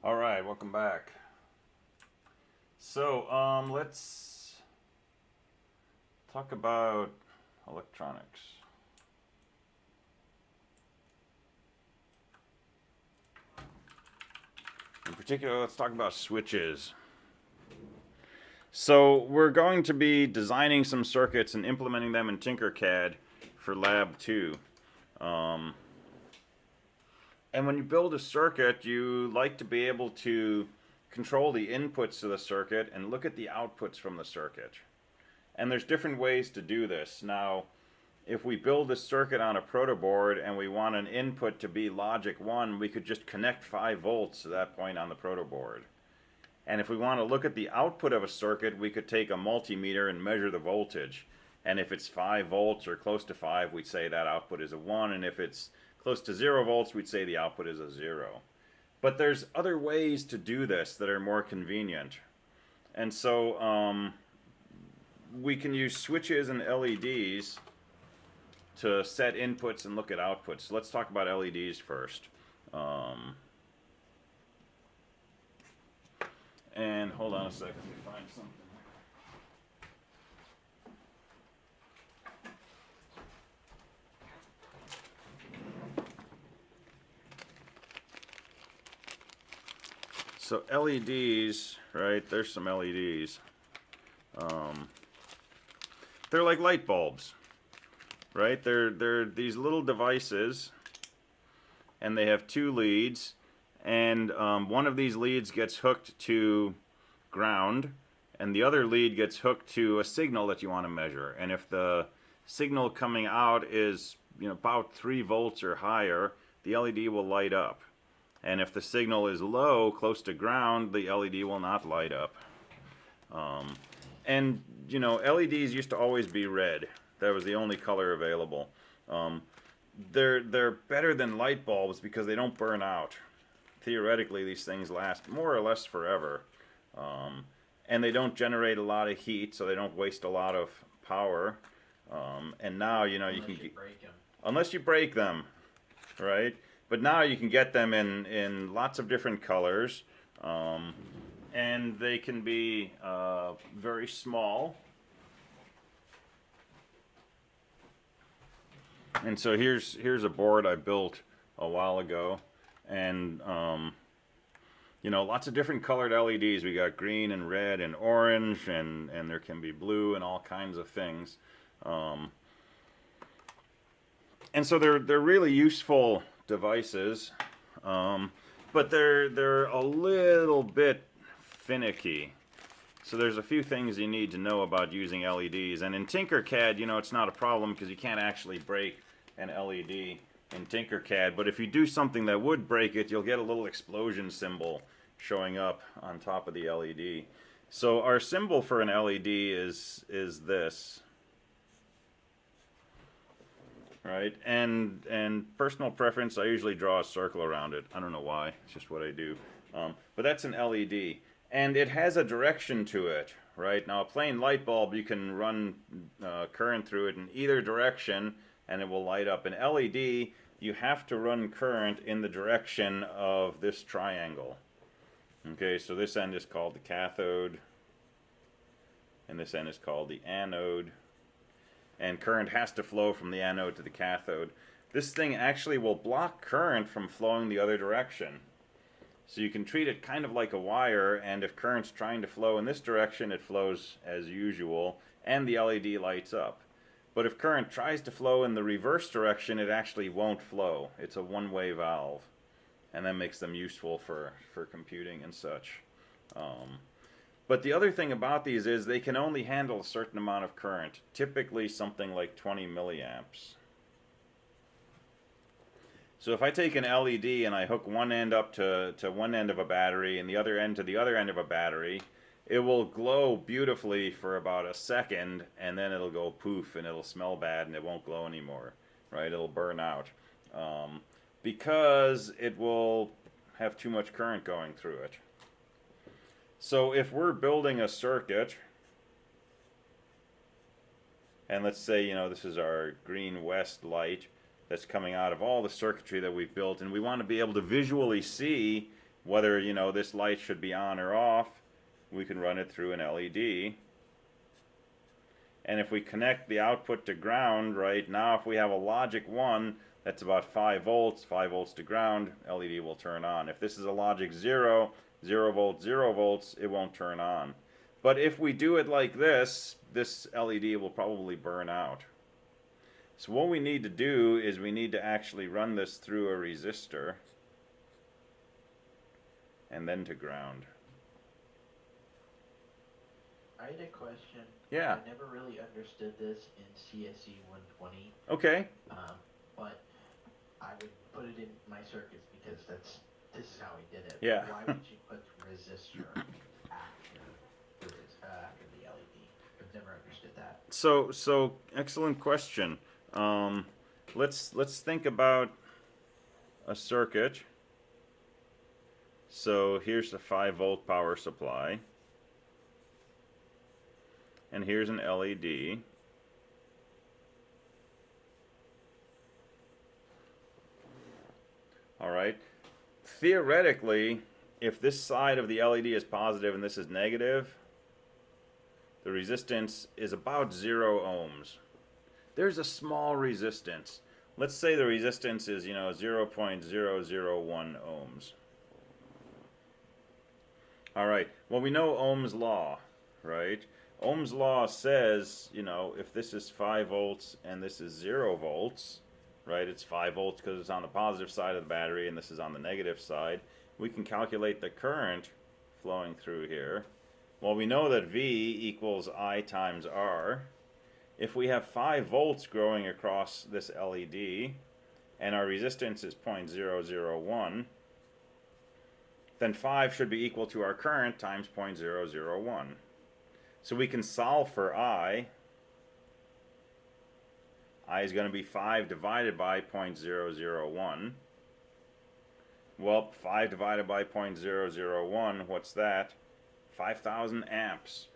All right, welcome back. So, let's talk about electronics. In particular, let's talk about switches. So, we're going to be designing some circuits and implementing them in Tinkercad for Lab 2. And when you build a circuit, you like to be able to control the inputs to the circuit and look at the outputs from the circuit. And there's different ways to do this. Now, if we build a circuit on a protoboard and we want an input to be logic 1, we could just connect 5 volts to that point on the protoboard. And if we want to look at the output of a circuit, we could take a multimeter and measure the voltage. And if it's 5 volts or close to 5, we'd say that output is a 1. And if it's close to 0 volts, we'd say the output is a 0. But there's other ways to do this that are more convenient. And so we can use switches and LEDs to set inputs and look at outputs. So let's talk about LEDs first. And hold on a second, let me find something. So LEDs, right? There's some LEDs. They're like light bulbs, right? They're these little devices, and they have 2 leads, and one of these leads gets hooked to ground, and the other lead gets hooked to a signal that you want to measure. And if the signal coming out is about 3 volts or higher, the LED will light up. And if the signal is low, close to ground, the LED will not light up. And LEDs used to always be red. That was the only color available. They're better than light bulbs because they don't burn out. Theoretically, these things last more or less forever. And they don't generate a lot of heat, so they don't waste a lot of power. And now, you can break them. Unless you break them, right? But now you can get them in lots of different colors, and they can be very small. And so here's a board I built a while ago, and lots of different colored LEDs. We got green and red and orange, and there can be blue and all kinds of things. And so they're really useful devices, but they're a little bit finicky. So there's a few things you need to know about using LEDs. And in Tinkercad, it's not a problem because you can't actually break an LED in Tinkercad. But if you do something that would break it, you'll get a little explosion symbol showing up on top of the LED. So our symbol for an LED is this. Right, and personal preference, I usually draw a circle around it. I don't know why, it's just what I do. But that's an LED, and it has a direction to it, right? Now, a plain light bulb, you can run current through it in either direction, and it will light up. An LED, you have to run current in the direction of this triangle. Okay, so this end is called the cathode, and this end is called the anode. And current has to flow from the anode to the cathode. This thing actually will block current from flowing the other direction. So you can treat it kind of like a wire, and if current's trying to flow in this direction, it flows as usual, and the LED lights up. But if current tries to flow in the reverse direction, it actually won't flow. It's a one-way valve, and that makes them useful for computing and such. But the other thing about these is they can only handle a certain amount of current, typically something like 20 milliamps. So if I take an LED and I hook one end up to one end of a battery and the other end to the other end of a battery, it will glow beautifully for about a second, and then it'll go poof and it'll smell bad and it won't glow anymore, right? It'll burn out because it will have too much current going through it. So if we're building a circuit, and let's say, this is our green west light that's coming out of all the circuitry that we've built, and we want to be able to visually see whether, you know, this light should be on or off, we can run it through an LED. And if we connect the output to ground, right, now if we have a logic 1, that's about 5 volts to ground, LED will turn on. If this is a logic 0, 0 volts, it won't turn on. But if we do it like this, this LED will probably burn out. So what we need to do is we need to actually run this through a resistor and then to ground. I had a question. Yeah. I never really understood this in CSE 120. Okay. But I would put it in my circuits because this is how we did it. Yeah. Why would you put resistor after the LED? I've never understood that. So excellent question. Let's think about a circuit. So here's the 5-volt power supply. And here's an LED. All right. Theoretically, if this side of the LED is positive and this is negative, the resistance is about 0 ohms. There's a small resistance. Let's say the resistance is, you know, 0.001 ohms. All right. Well, we know Ohm's law, right? Ohm's law says, you know, if this is 5 volts and this is 0 volts, right, it's 5 volts because it's on the positive side of the battery and this is on the negative side, we can calculate the current flowing through here. Well, we know that V equals I times R. If we have 5 volts growing across this LED and our resistance is 0.001, then 5 should be equal to our current times 0.001. So we can solve for I. I is going to be 5 divided by 0.001. Well, 5 divided by 0.001, what's that? 5,000 amps.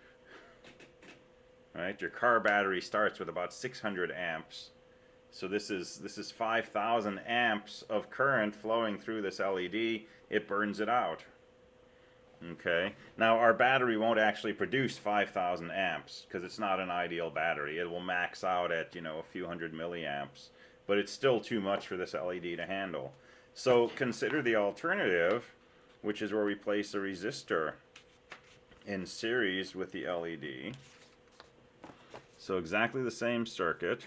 Right? Your car battery starts with about 600 amps. So this is 5,000 amps of current flowing through this LED. It burns it out. Okay. Now our battery won't actually produce 5,000 amps because it's not an ideal battery. It will max out at, you know, a few hundred milliamps, but it's still too much for this LED to handle. So consider the alternative, which is where we place a resistor in series with the LED. So exactly the same circuit.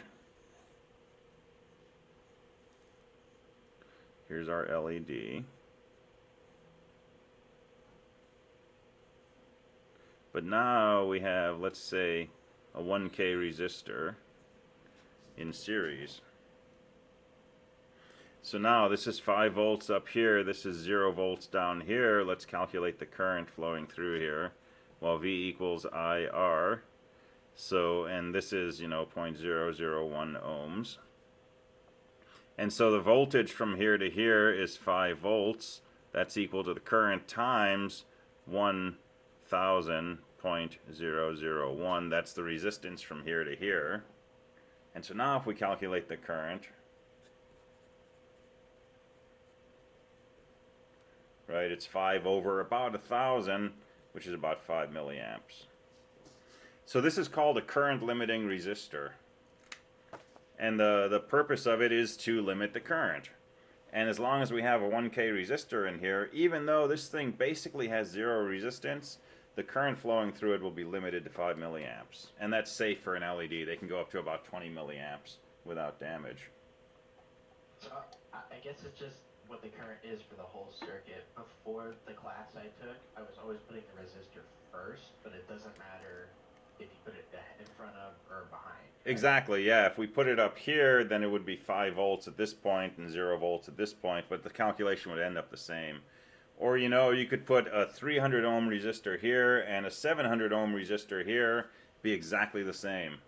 Here's our LED. But now we have, let's say, a 1K resistor in series. So now this is 5 volts up here, this is 0 volts down here. Let's calculate the current flowing through here. Well, V equals IR. So, and this is, you know, 0.001 ohms. And so the voltage from here to here is 5 volts. That's equal to the current times 1,000.001. That's the resistance from here to here. And so now if we calculate the current, right, it's 5 over about 1,000, which is about 5 milliamps. So this is called a current limiting resistor. And the purpose of it is to limit the current. And as long as we have a 1K resistor in here, even though this thing basically has 0 resistance, the current flowing through it will be limited to 5 milliamps. And that's safe for an LED. They can go up to about 20 milliamps without damage. So I guess it's just what the current is for the whole circuit. Before the class I took, I was always putting the resistor first, but it doesn't matter if you put it in front of or behind. Right? Exactly, yeah. If we put it up here, then it would be 5 volts at this point and 0 volts at this point, but the calculation would end up the same. Or, you know, you could put a 300 ohm resistor here and a 700 ohm resistor here, be exactly the same.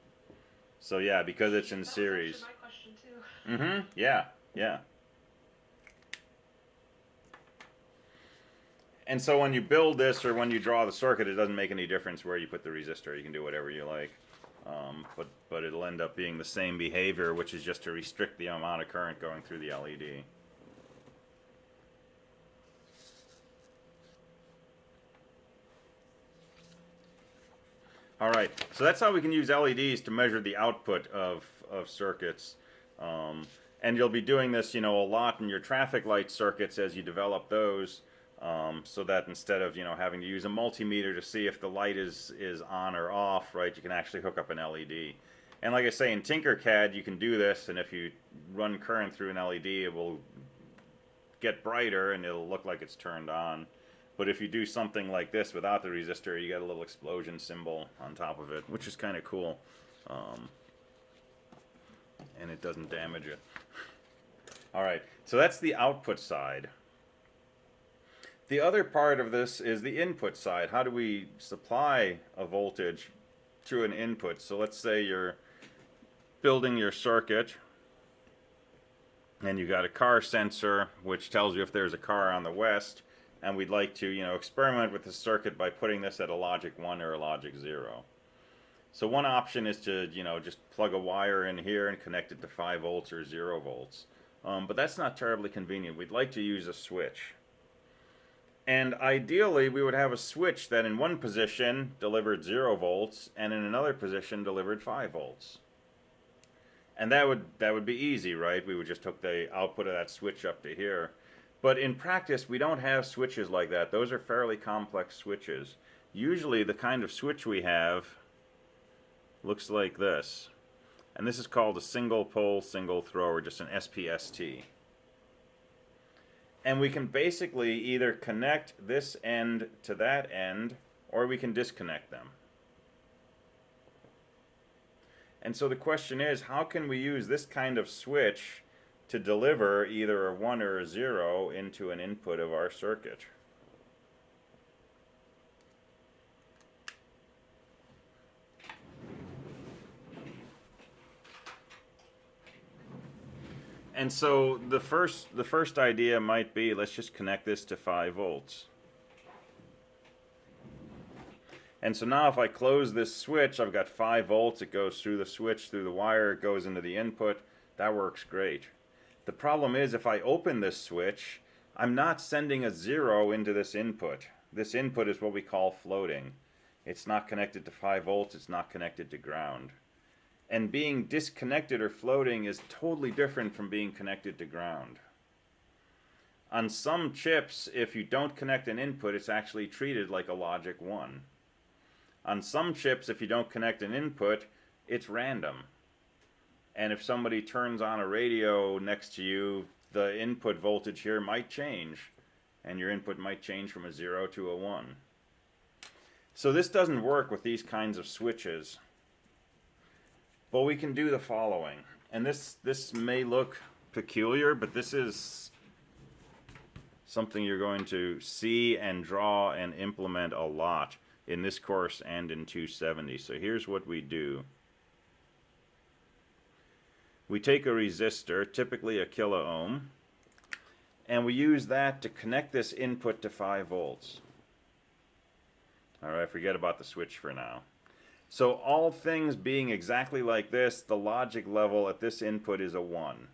So yeah, because it's in series. That was actually my question too. Yeah, yeah. And so when you build this or when you draw the circuit, it doesn't make any difference where you put the resistor. You can do whatever you like. But it'll end up being the same behavior, which is just to restrict the amount of current going through the LED. All right, so that's how we can use LEDs to measure the output of circuits. And you'll be doing this, you know, a lot in your traffic light circuits as you develop those, so that instead of, you know, having to use a multimeter to see if the light is on or off, right, you can actually hook up an LED. And like I say, in Tinkercad, you can do this, and if you run current through an LED, it will get brighter and it'll look like it's turned on. But if you do something like this without the resistor, you get a little explosion symbol on top of it, which is kind of cool. And it doesn't damage it. Alright, so that's the output side. The other part of this is the input side. How do we supply a voltage to an input? So let's say you're building your circuit, and you got a car sensor which tells you if there's a car on the west, and we'd like to, you know, experiment with the circuit by putting this at a logic 1 or a logic 0. So one option is to, you know, just plug a wire in here and connect it to 5 volts or 0 volts. But that's not terribly convenient. We'd like to use a switch. And ideally, we would have a switch that in one position delivered 0 volts and in another position delivered 5 volts. And that would be easy, right? We would just hook the output of that switch up to here. But in practice, we don't have switches like that. Those are fairly complex switches. Usually, the kind of switch we have looks like this. And this is called a single pole, single throw, or just an SPST. And we can basically either connect this end to that end, or we can disconnect them. And so the question is, how can we use this kind of switch to deliver either a 1 or a 0 into an input of our circuit? And so the first idea might be, let's just connect this to 5 volts. And so now if I close this switch, I've got 5 volts. It goes through the switch, through the wire, it goes into the input. That works great. The problem is if I open this switch, I'm not sending a 0 into this input. This input is what we call floating. It's not connected to 5 volts. It's not connected to ground. And being disconnected or floating is totally different from being connected to ground. On some chips, if you don't connect an input, it's actually treated like a logic 1. On some chips, if you don't connect an input, it's random. And if somebody turns on a radio next to you, the input voltage here might change, and your input might change from a 0 to a 1. So this doesn't work with these kinds of switches. But we can do the following. And this may look peculiar, but this is something you're going to see and draw and implement a lot in this course and in 270. So here's what we do. We take a resistor, typically a kilo ohm, and we use that to connect this input to 5 volts. Alright, forget about the switch for now. So all things being exactly like this, the logic level at this input is a 1.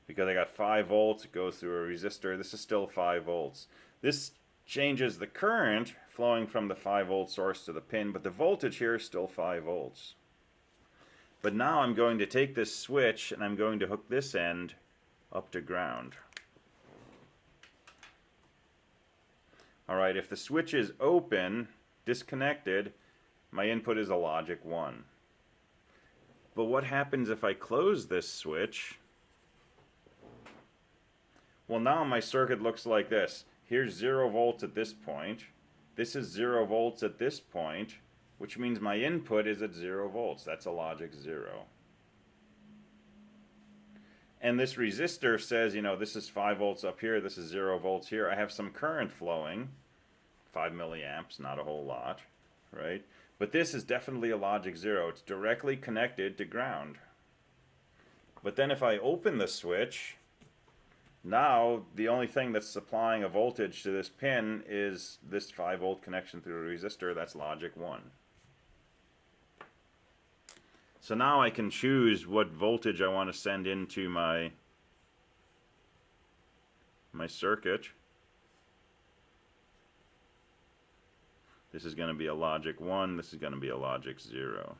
Because I got 5 volts, it goes through a resistor, this is still 5 volts. This changes the current flowing from the 5 volt source to the pin, but the voltage here is still 5 volts. But now I'm going to take this switch and I'm going to hook this end up to ground. Alright, if the switch is open, disconnected, my input is a logic 1. But what happens if I close this switch? Well, now my circuit looks like this. Here's 0 volts at this point. This is 0 volts at this point, which means my input is at 0 volts. That's a logic 0. And this resistor says, you know, this is 5 volts up here, this is 0 volts here. I have some current flowing, 5 milliamps, not a whole lot, right? But this is definitely a logic 0. It's directly connected to ground. But then if I open the switch, now the only thing that's supplying a voltage to this pin is this 5 volt connection through a resistor. That's logic 1. So now I can choose what voltage I want to send into my circuit. This is going to be a logic 1. This is going to be a logic 0.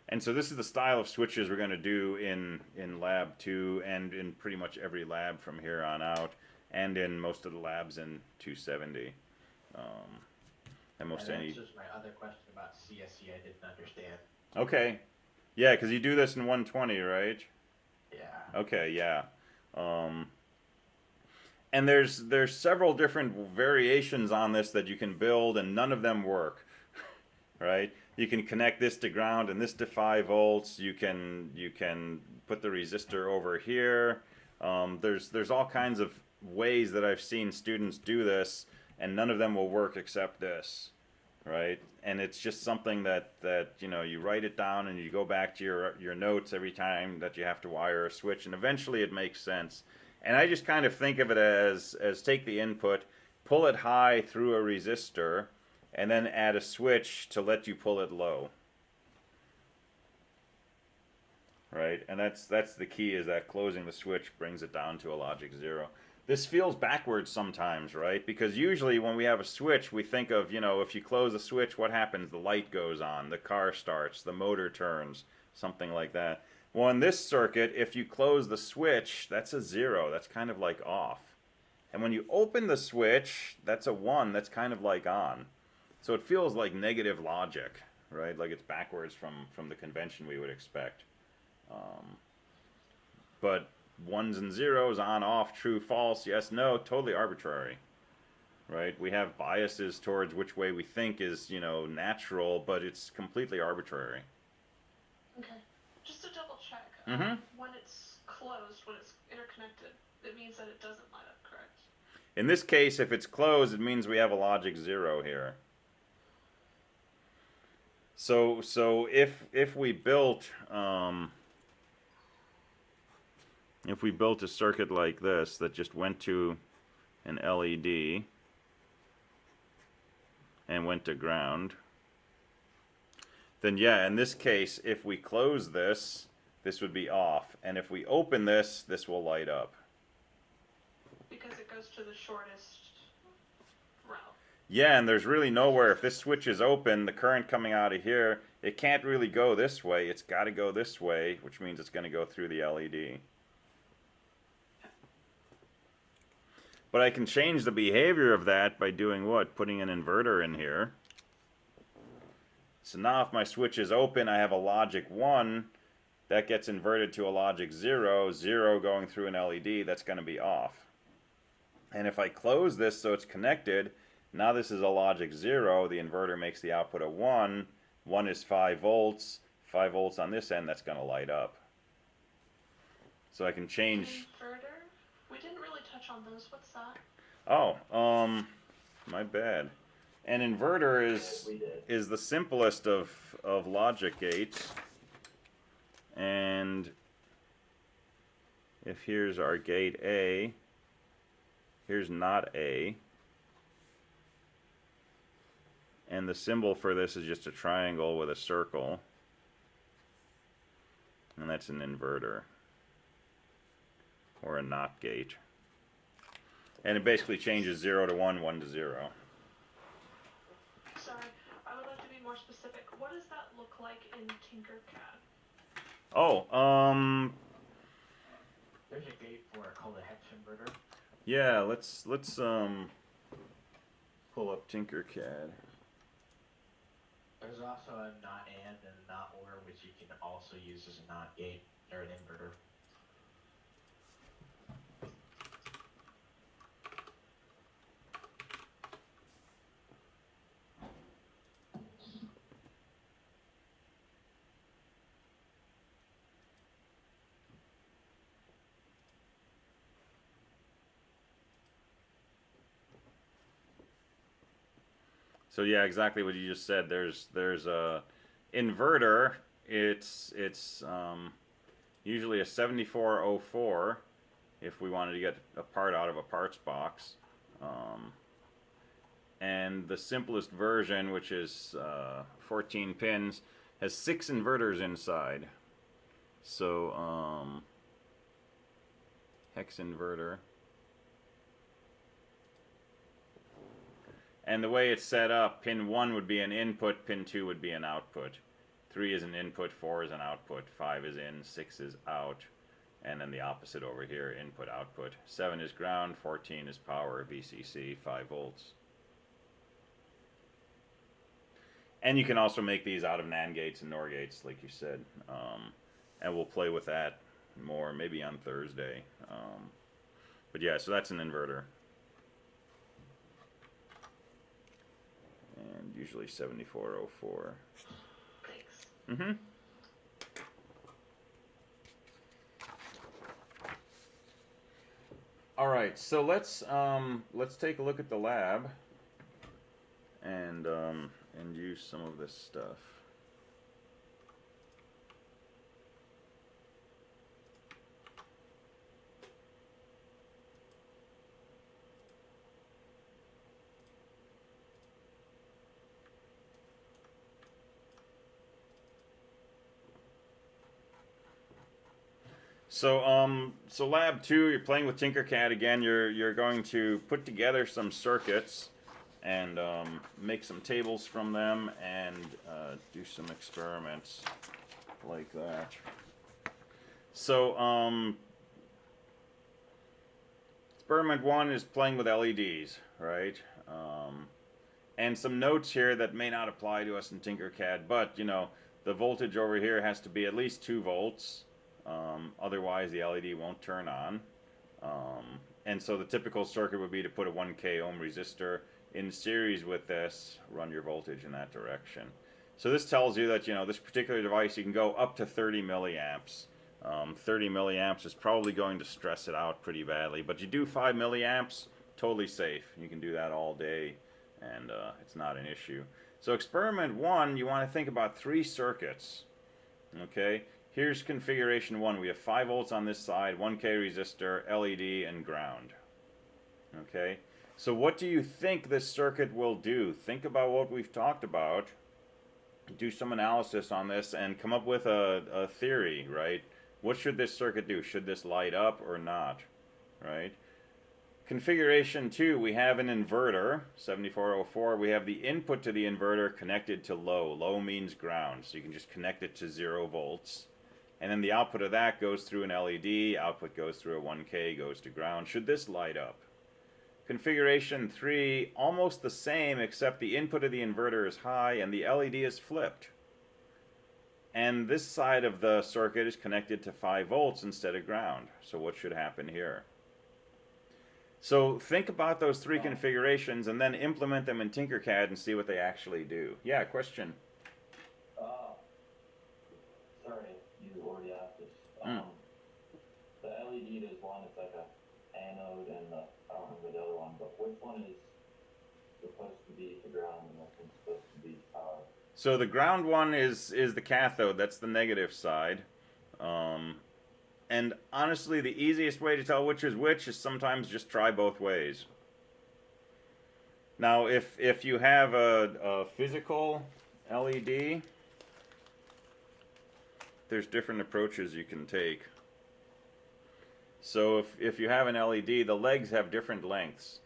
And so this is the style of switches we're going to do in Lab 2 and in pretty much every lab from here on out, and in most of the labs in 270. And most that any. answers my other question about CSE I didn't understand. Okay. Yeah, because you do this in 120, right? Yeah. Okay, yeah. And there's several different variations on this that you can build, and none of them work, right? You can connect this to ground and this to 5 volts. You can put the resistor over here. There's all kinds of ways that I've seen students do this, and none of them will work except this, right? And it's just something that you know, you write it down and you go back to your notes every time that you have to wire a switch, and eventually it makes sense. And I just kind of think of it as take the input, pull it high through a resistor, and then add a switch to let you pull it low. Right? And that's the key, is that closing the switch brings it down to a logic 0. This feels backwards sometimes, right? Because usually when we have a switch, we think of, you know, if you close the switch, what happens? The light goes on, the car starts, the motor turns, something like that. Well, in this circuit, if you close the switch, that's a 0. That's kind of like off. And when you open the switch, that's a 1. That's kind of like on. So it feels like negative logic, right? Like it's backwards from the convention we would expect. But 1s and 0s, on, off, true, false, yes, no, totally arbitrary, right? We have biases towards which way we think is, you know, natural, but it's completely arbitrary. Okay. Just to double check, when it's closed, when it's interconnected, it means that it doesn't light up, correct? In this case, if it's closed, it means we have a logic 0 here. So if we built a circuit like this that just went to an LED and went to ground, then yeah, in this case, if we close this, this would be off. And if we open this, this will light up. Because it goes to the shortest route. Yeah, and there's really nowhere, if this switch is open, the current coming out of here, it can't really go this way. It's got to go this way, which means it's going to go through the LED. But I can change the behavior of that by doing what? Putting an inverter in here. So now if my switch is open, I have a logic 1. That gets inverted to a logic 0. 0 going through an LED, that's going to be off. And if I close this so it's connected, now this is a logic 0. The inverter makes the output a 1. 1 is 5 volts. 5 volts on this end, that's going to light up. So I can change... Inverter? We didn't really touch on those. What's that? Oh, my bad. An inverter is the simplest of logic gates. And if here's our gate A, here's not A. And the symbol for this is just a triangle with a circle. And that's an inverter. Or a NOT gate. And it basically changes 0 to 1, 1 to 0. Sorry, I would like to be more specific. What does that look like in Tinkercad? Oh, There's a gate for it called a hex inverter. yeah, let's pull up Tinkercad. There's also a not and a not or, which you can also use as a not gate or an inverter. So yeah, exactly what you just said. There's a inverter. It's usually a 7404 if we wanted to get a part out of a parts box. And the simplest version, which is 14 pins, has 6 inverters inside. So hex inverter. And the way it's set up, pin 1 would be an input, pin 2 would be an output. 3 is an input, 4 is an output, 5 is in, 6 is out, and then the opposite over here, input, output. 7 is ground, 14 is power, VCC, 5 volts. And you can also make these out of NAND gates and NOR gates, like you said. And we'll play with that more, maybe on Thursday. But yeah, so that's an inverter. And usually 7404. Thanks. Mm-hmm. All right, so let's take a look at the lab and use some of this stuff. So lab 2, you're playing with Tinkercad again. You're going to put together some circuits and make some tables from them and do some experiments like that. So experiment 1 is playing with LEDs, right? And some notes here that may not apply to us in Tinkercad, but you know, the voltage over here has to be at least 2 volts. Otherwise the LED won't turn on. And so the typical circuit would be to put a 1K ohm resistor in series with this, run your voltage in that direction. So this tells you that, you know, this particular device, you can go up to 30 milliamps. 30 milliamps is probably going to stress it out pretty badly, but you do 5 milliamps, totally safe. You can do that all day, and it's not an issue. So experiment 1, you want to think about 3 circuits. Okay, here's configuration 1. We have 5 volts on this side, 1K resistor, LED, and ground. Okay, so what do you think this circuit will do? Think about what we've talked about. Do some analysis on this and come up with a theory, right? What should this circuit do? Should this light up or not, right? Configuration 2, we have an inverter, 7404. We have the input to the inverter connected to low. Low means ground, so you can just connect it to 0 volts. And then the output of that goes through an LED, output goes through a 1K, goes to ground. Should this light up? Configuration 3, almost the same, except the input of the inverter is high and the LED is flipped. And this side of the circuit is connected to 5 volts instead of ground. So what should happen here? So think about those 3 configurations and then implement them in Tinkercad and see what they actually do. Yeah, question? Sorry, you already asked this. The LED, there's one, it's like a anode, and I don't remember the other one, but which one is supposed to be the ground and which one's supposed to be power? So the ground one is the cathode, that's the negative side. And honestly, the easiest way to tell which is sometimes just try both ways. Now, if you have a physical LED, there's different approaches you can take. So if you have an LED, the legs have different lengths.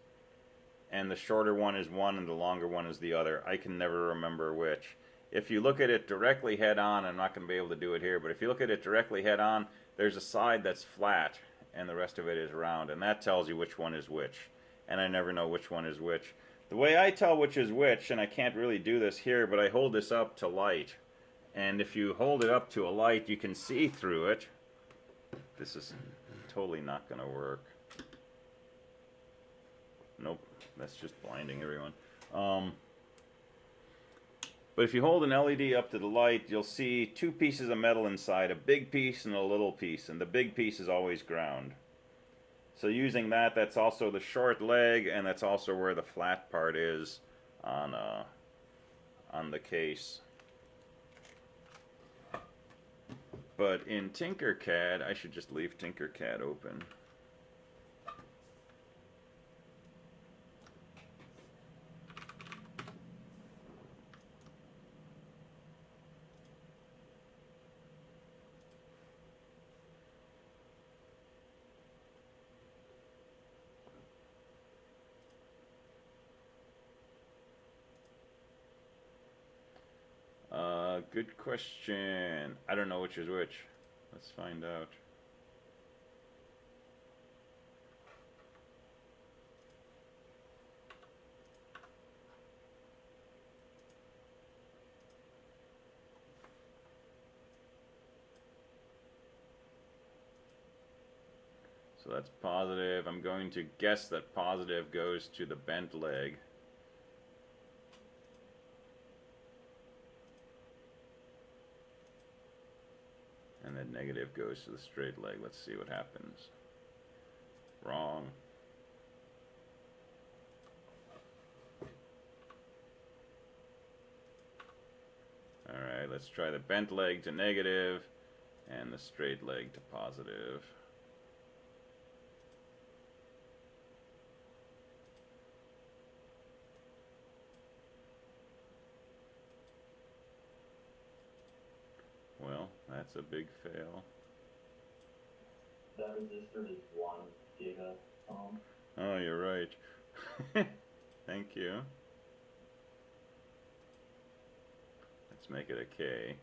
And the shorter one is one and the longer one is the other. I can never remember which. If you look at it directly head on, I'm not going to be able to do it here, but if you look at it directly head on, there's a side that's flat and the rest of it is round, and that tells you which one is which. And I never know which one is which. The way I tell which is which, and I can't really do this here, but I hold this up to light. And if you hold it up to a light, you can see through it. This is totally not going to work. Nope, that's just blinding everyone. But if you hold an LED up to the light, you'll see 2 pieces of metal inside, a big piece and a little piece, and the big piece is always ground. So using that, that's also the short leg, and that's also where the flat part is on the case. But in Tinkercad, I should just leave Tinkercad open. Good question. I don't know which is which. Let's find out. So that's positive. I'm going to guess that positive goes to the bent leg. And then negative goes to the straight leg. Let's see what happens. Wrong. Alright, let's try the bent leg to negative and the straight leg to positive. Well, that's a big fail. That resistor is 1 giga ohm. Oh, you're right. Thank you. Let's make it a K.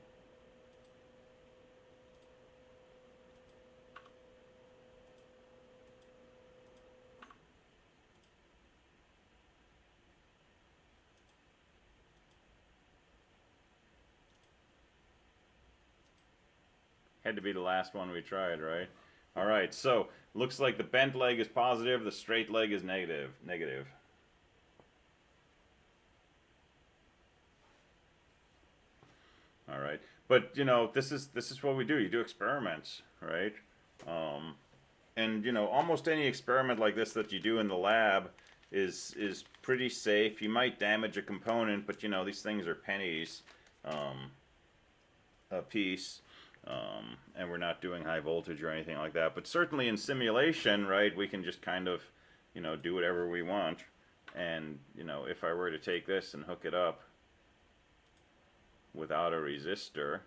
Had to be the last one we tried, right? All right, so looks like the bent leg is positive, the straight leg is negative. Negative. All right, but you know, this is what we do. You do experiments, right? And you know, almost any experiment like this that you do in the lab is pretty safe. You might damage a component, but you know, these things are pennies a piece. And we're not doing high voltage or anything like that. But certainly in simulation, right, we can just kind of, you know, do whatever we want. And, you know, if I were to take this and hook it up without a resistor,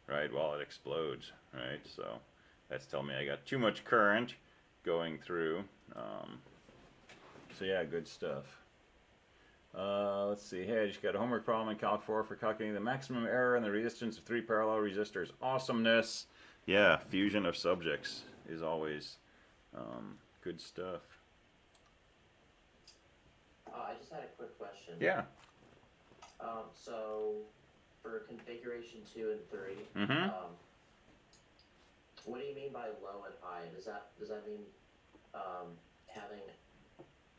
right, well, it explodes, right? So that's telling me I got too much current going through. So yeah, good stuff. Let's see. Hey, I just got a homework problem in Calc 4 for calculating the maximum error and the resistance of 3 parallel resistors. Awesomeness. Yeah, fusion of subjects is always good stuff. I just had a quick question. Yeah. So for configuration 2 and 3, Mm-hmm. what do you mean by low and high? Does that mean having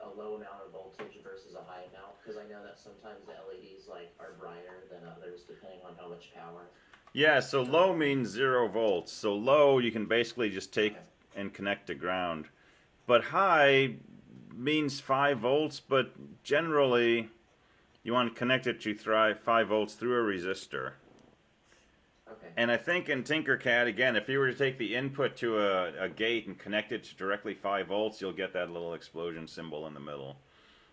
a low amount of voltage versus a high amount? Because I know that sometimes the LEDs are brighter than others depending on how much power. Yeah, so low means 0 volts. So low you can basically just take and connect to ground. But high means 5 volts, but generally you want to connect it to 5 volts through a resistor. Okay. And I think in Tinkercad, again, if you were to take the input to a gate and connect it to directly 5 volts, you'll get that little explosion symbol in the middle.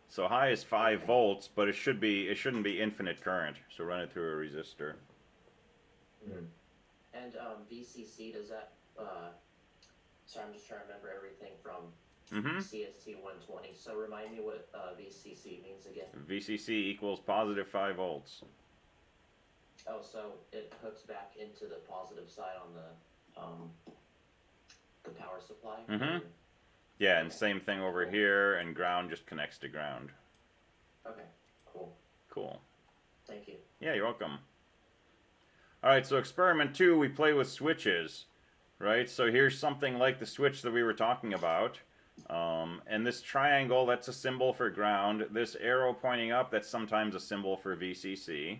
So high is 5 volts, but it shouldn't be infinite current. So run it through a resistor. Mm-hmm. And VCC, does that? Sorry, I'm just trying to remember everything from CST 120. So remind me what VCC means again. VCC equals positive 5 volts. Oh, so it hooks back into the positive side on the power supply? Mm-hmm. Yeah, and same thing over here, and ground just connects to ground. Okay, cool. Cool. Thank you. Yeah, you're welcome. Alright, so experiment 2, we play with switches, right? So here's something like the switch that we were talking about. And this triangle, that's a symbol for ground. This arrow pointing up, that's sometimes a symbol for VCC.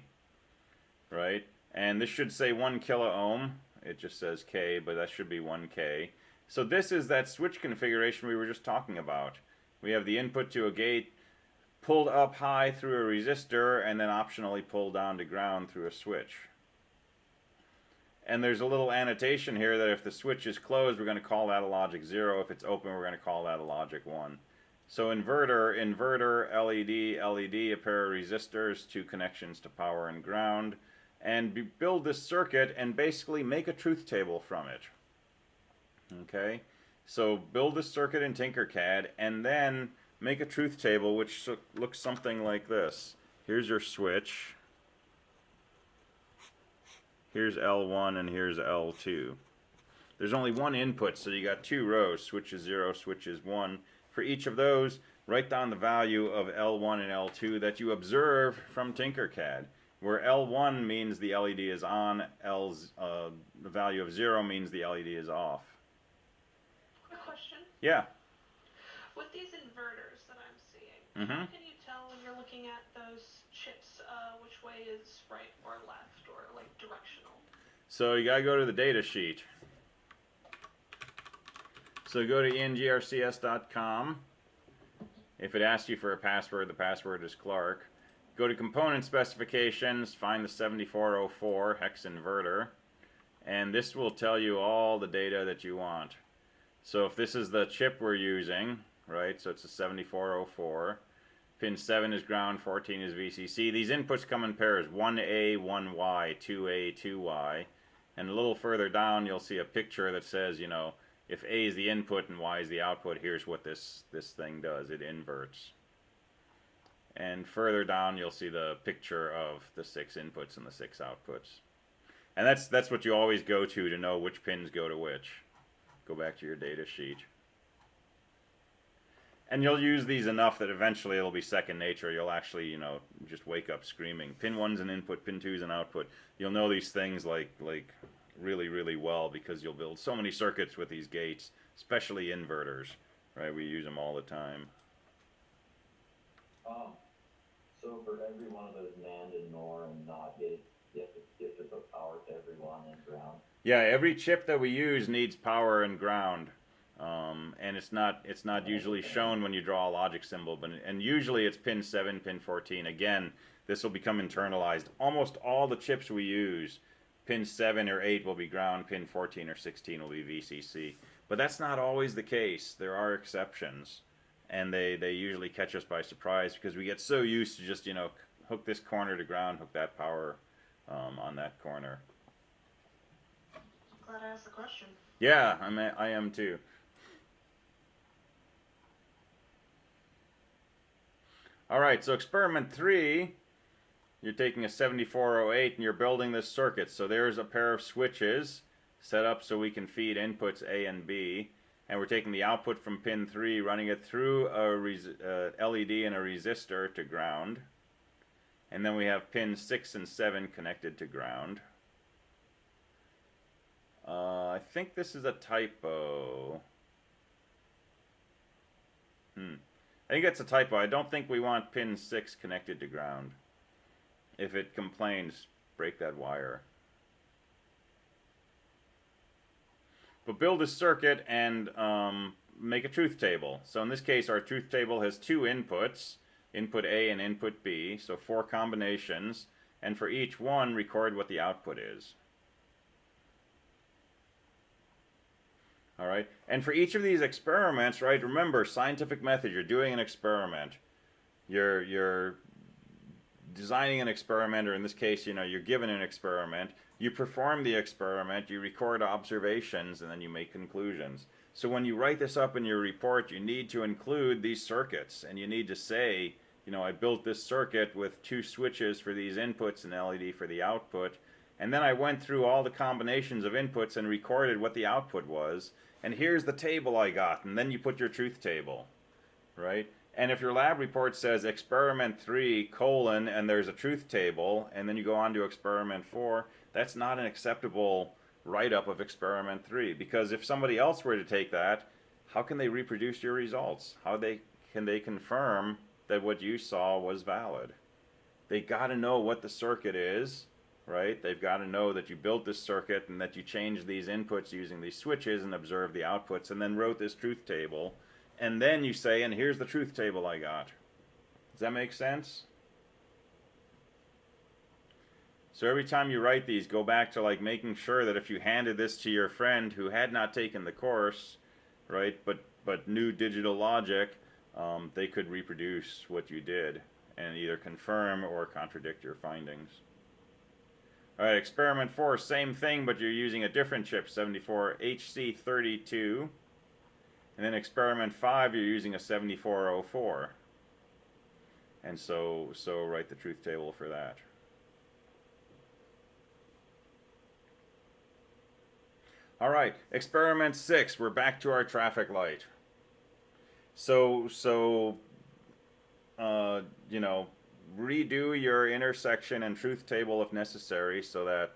Right? And this should say 1 kilo ohm. It just says K, but that should be 1K. So this is that switch configuration we were just talking about. We have the input to a gate pulled up high through a resistor and then optionally pulled down to ground through a switch. And there's a little annotation here that if the switch is closed, we're going to call that a logic 0. If it's open, we're going to call that a logic 1. So inverter, LED, a pair of resistors, 2 connections to power and ground. And build this circuit and basically make a truth table from it. Okay, so build this circuit in Tinkercad and then make a truth table which looks something like this. Here's your switch. Here's L1 and here's L2. There's only one input, so you got two rows, switches 0, switches 1. For each of those, write down the value of L1 and L2 that you observe from Tinkercad, where L1 means the LED is on, the value of 0 means the LED is off. Quick question. Yeah. With these inverters that I'm seeing, how can you tell when you're looking at those chips which way is right or left or like directional? So you gotta go to the data sheet. So go to ENGR250. If it asks you for a password, the password is Clark. Go to component specifications, find the 7404 hex inverter, and this will tell you all the data that you want. So if this is the chip we're using, right, so it's a 7404, pin 7 is ground, 14 is VCC. These inputs come in pairs, 1A, 1Y, 2A, 2Y, and a little further down you'll see a picture that says, you know, if A is the input and Y is the output, here's what this thing does. It inverts. And further down, you'll see the picture of the 6 inputs and the 6 outputs. And that's what you always go to know which pins go to which. Go back to your data sheet. And you'll use these enough that eventually it'll be second nature. You'll actually, you know, just wake up screaming. Pin 1's an input, pin 2's an output. You'll know these things like really, really well because you'll build so many circuits with these gates, especially inverters, right? We use them all the time. So for every one of those NAND and NOR and NOT gates, you have to put power to every one and ground. Yeah, every chip that we use needs power and ground, and it's not usually shown when you draw a logic symbol, and usually it's pin 7, pin 14. Again, this will become internalized. Almost all the chips we use, pin 7 or 8 will be ground, pin 14 or 16 will be VCC. But that's not always the case. There are exceptions, and they usually catch us by surprise because we get so used to just, you know, hook this corner to ground, hook that power on that corner. Glad I asked the question. Yeah, I am too. All right, so experiment 3, you're taking a 7408 and you're building this circuit. So there's a pair of switches set up so we can feed inputs A and B. And we're taking the output from pin 3, running it through a LED and a resistor to ground. And then we have pins 6 and 7 connected to ground. I think this is a typo. I think that's a typo. I don't think we want pin 6 connected to ground. If it complains, break that wire. But build a circuit and make a truth table. So in this case, our truth table has 2 inputs, input A and input B, so 4 combinations, and for each one, record what the output is. All right, and for each of these experiments, right, remember, scientific method, you're doing an experiment. You're designing an experiment, or in this case, you know, you're given an experiment. You perform the experiment, you record observations, and then you make conclusions. So when you write this up in your report, you need to include these circuits, and you need to say, you know, I built this circuit with 2 switches for these inputs and LED for the output, and then I went through all the combinations of inputs and recorded what the output was, and here's the table I got, and then you put your truth table, right? And if your lab report says experiment 3, and there's a truth table, and then you go on to experiment 4, that's not an acceptable write-up of experiment 3, because if somebody else were to take that, how can they reproduce your results? How can they confirm that what you saw was valid? They got to know what the circuit is, right? They've got to know that you built this circuit and that you changed these inputs using these switches and observed the outputs and then wrote this truth table. And then you say, and here's the truth table I got. Does that make sense? So every time you write these, go back to like making sure that if you handed this to your friend who had not taken the course, right, but knew digital logic, they could reproduce what you did and either confirm or contradict your findings. All right, experiment 4, same thing, but you're using a different chip, 74HC32. And then experiment 5, you're using a 7404. And so write the truth table for that. All right, experiment 6. We're back to our traffic light. So you know, redo your intersection and truth table if necessary, so that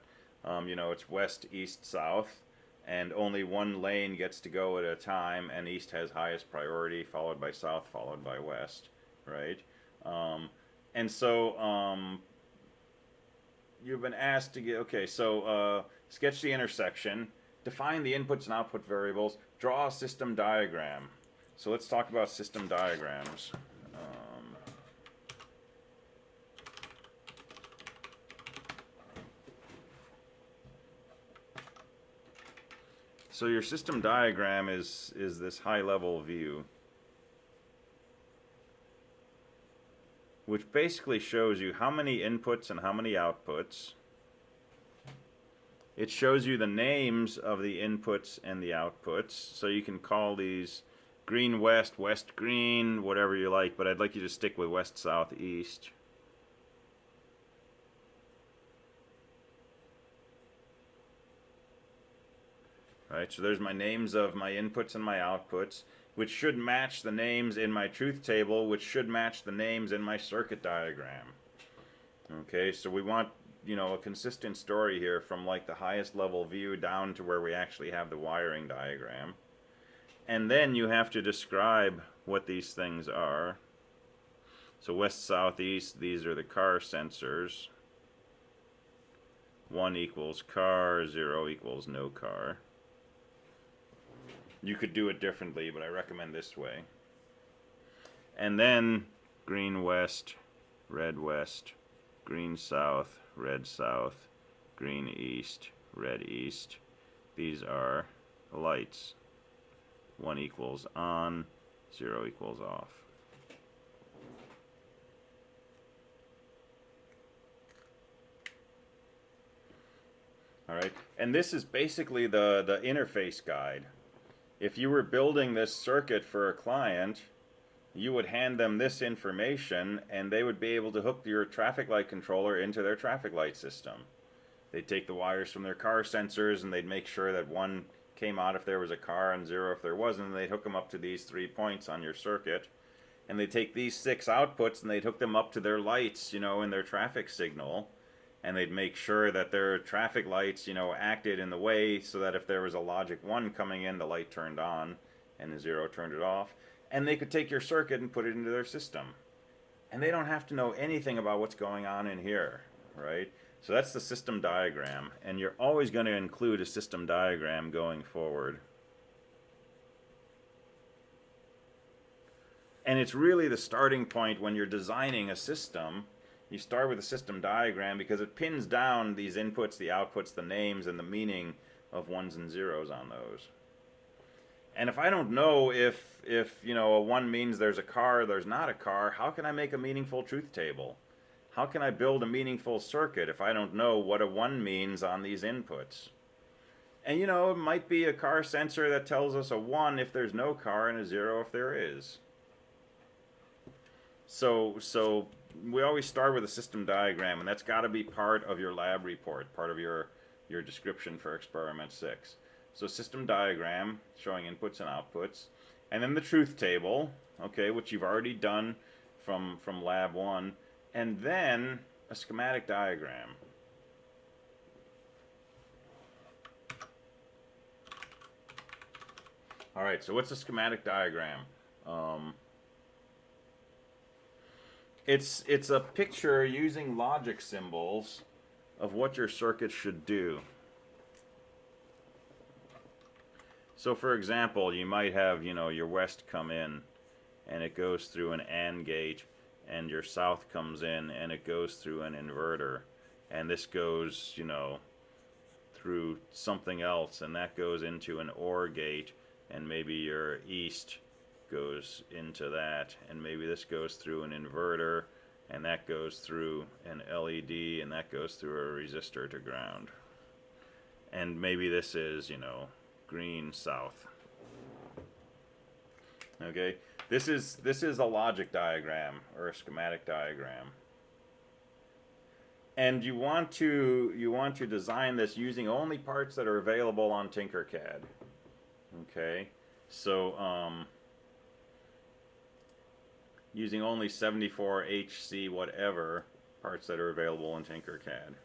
you know, it's west, east, south, and only one lane gets to go at a time, and east has highest priority, followed by south, followed by west, right? And so you've been asked to get, okay, so sketch the intersection, define the inputs and output variables, draw a system diagram. So let's talk about system diagrams. So your system diagram is this high-level view, which basically shows you how many inputs and how many outputs. It shows you the names of the inputs and the outputs, so you can call these green west, west green, whatever you like, but I'd like you to stick with west, south, east. Right, so there's my names of my inputs and my outputs, which should match the names in my truth table, which should match the names in my circuit diagram. Okay, so we want, you know, a consistent story here from like the highest level view down to where we actually have the wiring diagram. And then you have to describe what these things are. So west, south, east, these are the car sensors. 1 equals car, 0 equals no car. You could do it differently, but I recommend this way. And then green west, red west, green south, red south, green east, red east. These are lights. 1 equals on, 0 equals off. All right, and this is basically the interface guide. If you were building this circuit for a client, you would hand them this information and they would be able to hook your traffic light controller into their traffic light system. They'd take the wires from their car sensors and they'd make sure that 1 came out if there was a car and 0 if there wasn't, and they'd hook them up to these 3 points on your circuit. And they'd take these 6 outputs and they'd hook them up to their lights, you know, in their traffic signal. And they'd make sure that their traffic lights, you know, acted in the way so that if there was a logic 1 coming in, the light turned on and the 0 turned it off. And they could take your circuit and put it into their system. And they don't have to know anything about what's going on in here, right? So that's the system diagram. And you're always going to include a system diagram going forward. And it's really the starting point when you're designing a system. You start with a system diagram because it pins down these inputs, the outputs, the names, and the meaning of 1s and 0s on those. And if I don't know if you know, a 1 means there's a car, there's not a car, how can I make a meaningful truth table? How can I build a meaningful circuit if I don't know what a 1 means on these inputs? And you know, it might be a car sensor that tells us a 1 if there's no car and a 0 if there is. So we always start with a system diagram, and that's got to be part of your lab report, part of your description for experiment 6. So system diagram showing inputs and outputs, and then the truth table, okay, which you've already done from lab 1, and then a schematic diagram. All right, so what's a schematic diagram? It's a picture using logic symbols of what your circuit should do. So for example, you might have, you know, your west come in and it goes through an AND gate, and your south comes in and it goes through an inverter, and this goes, you know, through something else, and that goes into an OR gate, and maybe your east goes into that, and maybe this goes through an inverter, and that goes through an LED, and that goes through a resistor to ground. And maybe this is, you know, green south. Okay, this is a logic diagram or a schematic diagram. And you want to design this using only parts that are available on Tinkercad. Okay, so using only 74 HC whatever parts that are available in Tinkercad.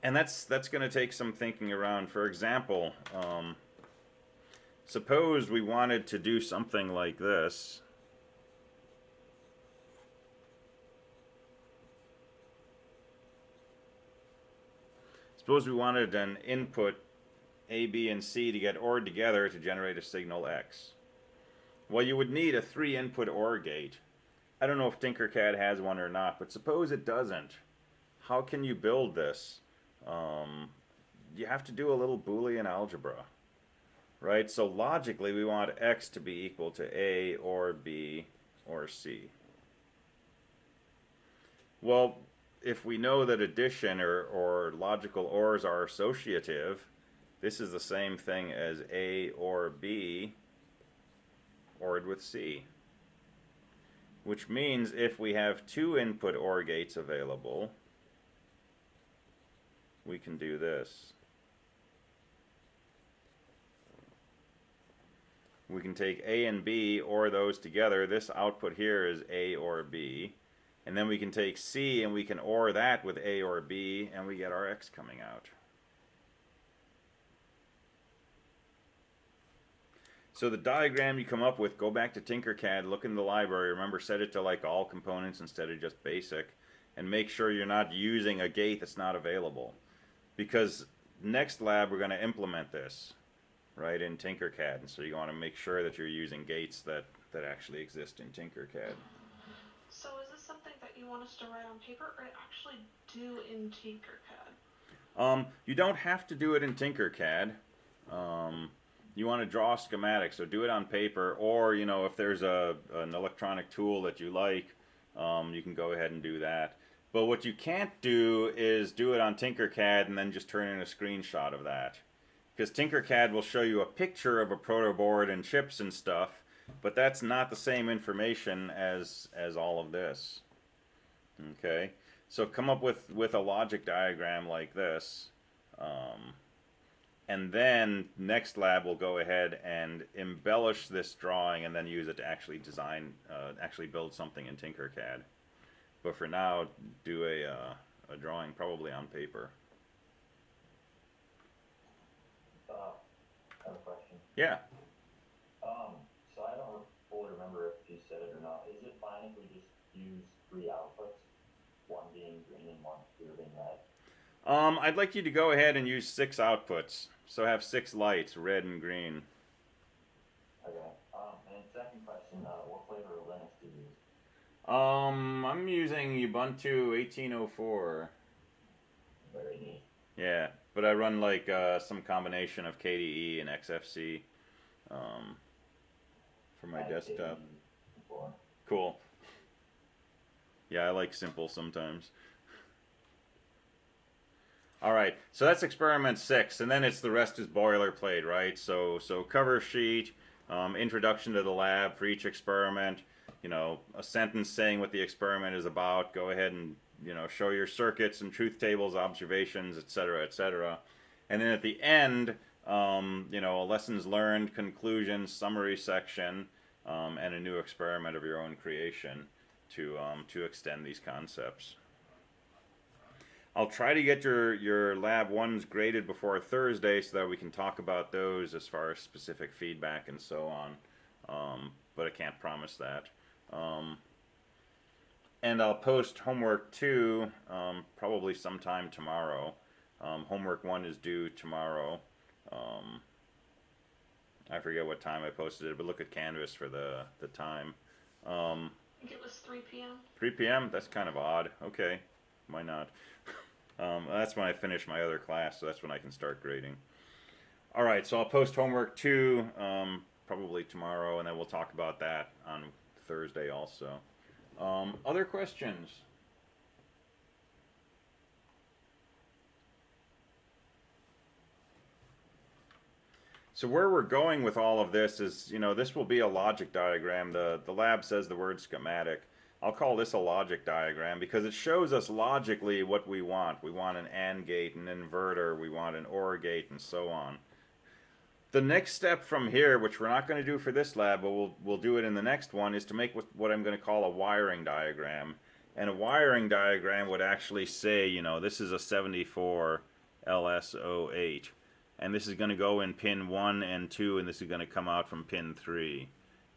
And that's going to take some thinking around. For example, suppose we wanted to do something like this. Suppose we wanted an input A, B, and C to get ORed together to generate a signal X. Well, you would need a 3-input OR gate. I don't know if Tinkercad has one or not, but suppose it doesn't. How can you build this? You have to do a little Boolean algebra, right? So logically, we want X to be equal to A or B or C. Well, if we know that addition or logical ORs are associative, this is the same thing as A or B ORed with C. Which means if we have 2 input OR gates available, we can do this. We can take A and B, OR those together. This output here is A or B. And then we can take C and we can OR that with A or B, and we get our X coming out. So the diagram you come up with, go back to Tinkercad, look in the library, remember set it to like all components instead of just basic, and make sure you're not using a gate that's not available. Because next lab we're going to implement this, right, in Tinkercad, and so you want to make sure that you're using gates that actually exist in Tinkercad. So is this something that you want us to write on paper or actually do in Tinkercad? You don't have to do it in Tinkercad. You want to draw a schematic, so do it on paper, or you know, if there's an electronic tool that you like, you can go ahead and do that. But what you can't do is do it on Tinkercad and then just turn in a screenshot of that, because Tinkercad will show you a picture of a proto board and chips and stuff, but that's not the same information as all of this. Okay, so come up with a logic diagram like this. And then next lab we'll go ahead and embellish this drawing and then use it to actually design, actually build something in Tinkercad. But for now, do a drawing probably on paper. I have a question. Yeah. So I don't fully remember if you said it or not. Is it fine if we just use 3 outputs? One being green and one being red? I'd like you to go ahead and use 6 outputs. So have 6 lights, red and green. Okay. And second question, what flavor of Linux do you use? I'm using Ubuntu 1804. Very neat. Yeah, but I run like some combination of KDE and XFC for my desktop. Before. Cool. Yeah, I like simple sometimes. All right, so that's experiment 6, and then it's the rest is boilerplate, right? So cover sheet, introduction to the lab for each experiment, you know, a sentence saying what the experiment is about. Go ahead and, you know, show your circuits and truth tables, observations, etc., etc. And then at the end, you know, a lessons learned, conclusion, summary section, and a new experiment of your own creation to extend these concepts. I'll try to get your lab 1s graded before Thursday so that we can talk about those as far as specific feedback and so on. But I can't promise that. And I'll post homework 2 probably sometime tomorrow. Homework 1 is due tomorrow. I forget what time I posted it, but look at Canvas for the time. I think it was 3 p.m. 3 p.m.? That's kind of odd. Okay, why not? That's when I finish my other class, so that's when I can start grading. All right, so I'll post homework 2 probably tomorrow, and then we'll talk about that on Thursday also. Other questions? So where we're going with all of this is, you know, this will be a logic diagram. The lab says the word schematic. I'll call this a logic diagram because it shows us logically what we want. We want an AND gate, an inverter, we want an OR gate, and so on. The next step from here, which we're not going to do for this lab, but we'll do it in the next one, is to make what I'm going to call a wiring diagram. And a wiring diagram would actually say, you know, this is a 74 LS08. And this is going to go in pin 1 and 2, and this is going to come out from pin 3.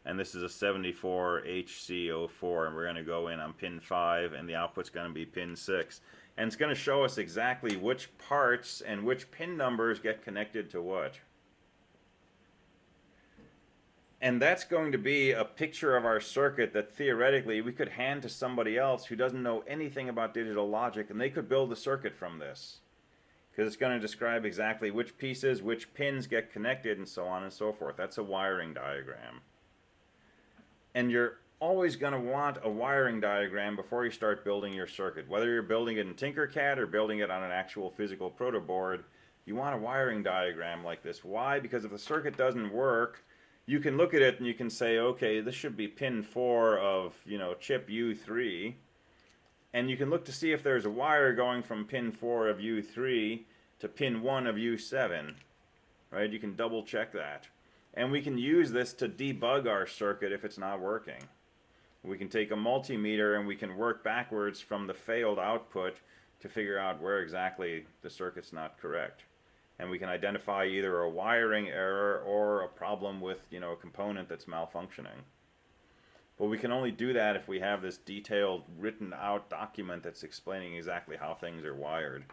And this is a 74 HC04, and we're going to go in on pin 5, and the output's going to be pin 6. And it's going to show us exactly which parts and which pin numbers get connected to what. And that's going to be a picture of our circuit that theoretically we could hand to somebody else who doesn't know anything about digital logic, and they could build a circuit from this. Because it's going to describe exactly which pieces, which pins get connected, and so on and so forth. That's a wiring diagram. And you're always going to want a wiring diagram before you start building your circuit. Whether you're building it in Tinkercad or building it on an actual physical protoboard, you want a wiring diagram like this. Why? Because if the circuit doesn't work, you can look at it and you can say, okay, this should be pin 4 of, you know, chip U3. And you can look to see if there's a wire going from pin 4 of U3 to pin 1 of U7. Right? You can double check that. And we can use this to debug our circuit if it's not working. We can take a multimeter and we can work backwards from the failed output to figure out where exactly the circuit's not correct. And we can identify either a wiring error or a problem with, you know, a component that's malfunctioning. But we can only do that if we have this detailed written out document that's explaining exactly how things are wired.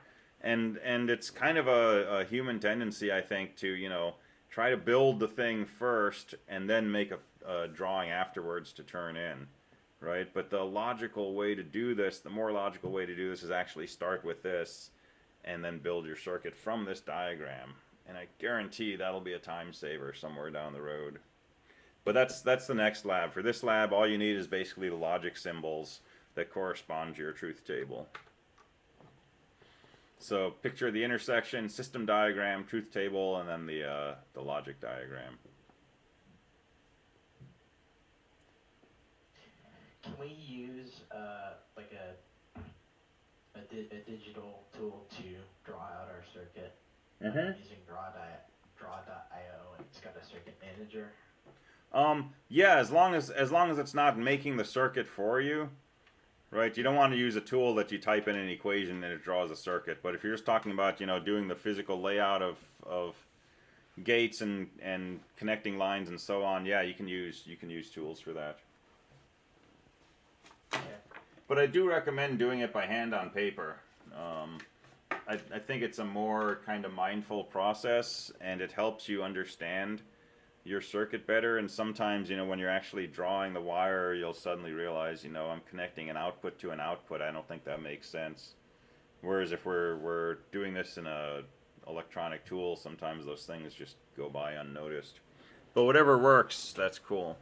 And it's kind of a human tendency, I think, to, you know, try to build the thing first and then make a drawing afterwards to turn in, right? But the logical way to do this, the more logical way to do this is actually start with this and then build your circuit from this diagram. And I guarantee that'll be a time saver somewhere down the road. But that's the next lab. For this lab, all you need is basically the logic symbols that correspond to your truth table. So picture the intersection, system diagram, truth table, and then the logic diagram. Can we use like a digital tool to draw out our circuit using draw.io, and it's got a circuit manager? Yeah, as long as it's not making the circuit for you. Right, you don't want to use a tool that you type in an equation and it draws a circuit. But if you're just talking about, you know, doing the physical layout of gates and connecting lines and so on, yeah, you can use tools for that. Okay. But I do recommend doing it by hand on paper. I think it's a more kind of mindful process, and it helps you understand your circuit better. And sometimes, you know, when you're actually drawing the wire, you'll suddenly realize, you know, I'm connecting an output to an output. I don't think that makes sense. Whereas if we're doing this in a electronic tool, sometimes those things just go by unnoticed. But whatever works, that's cool.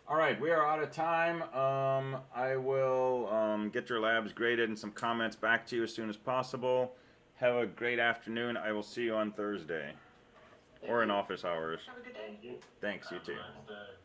All right, we are out of time. I will get your labs graded and some comments back to you as soon as possible. Have a great afternoon. I will see you on Thursday. Or in office hours. Have a good day. Thanks, you too. Have a nice day.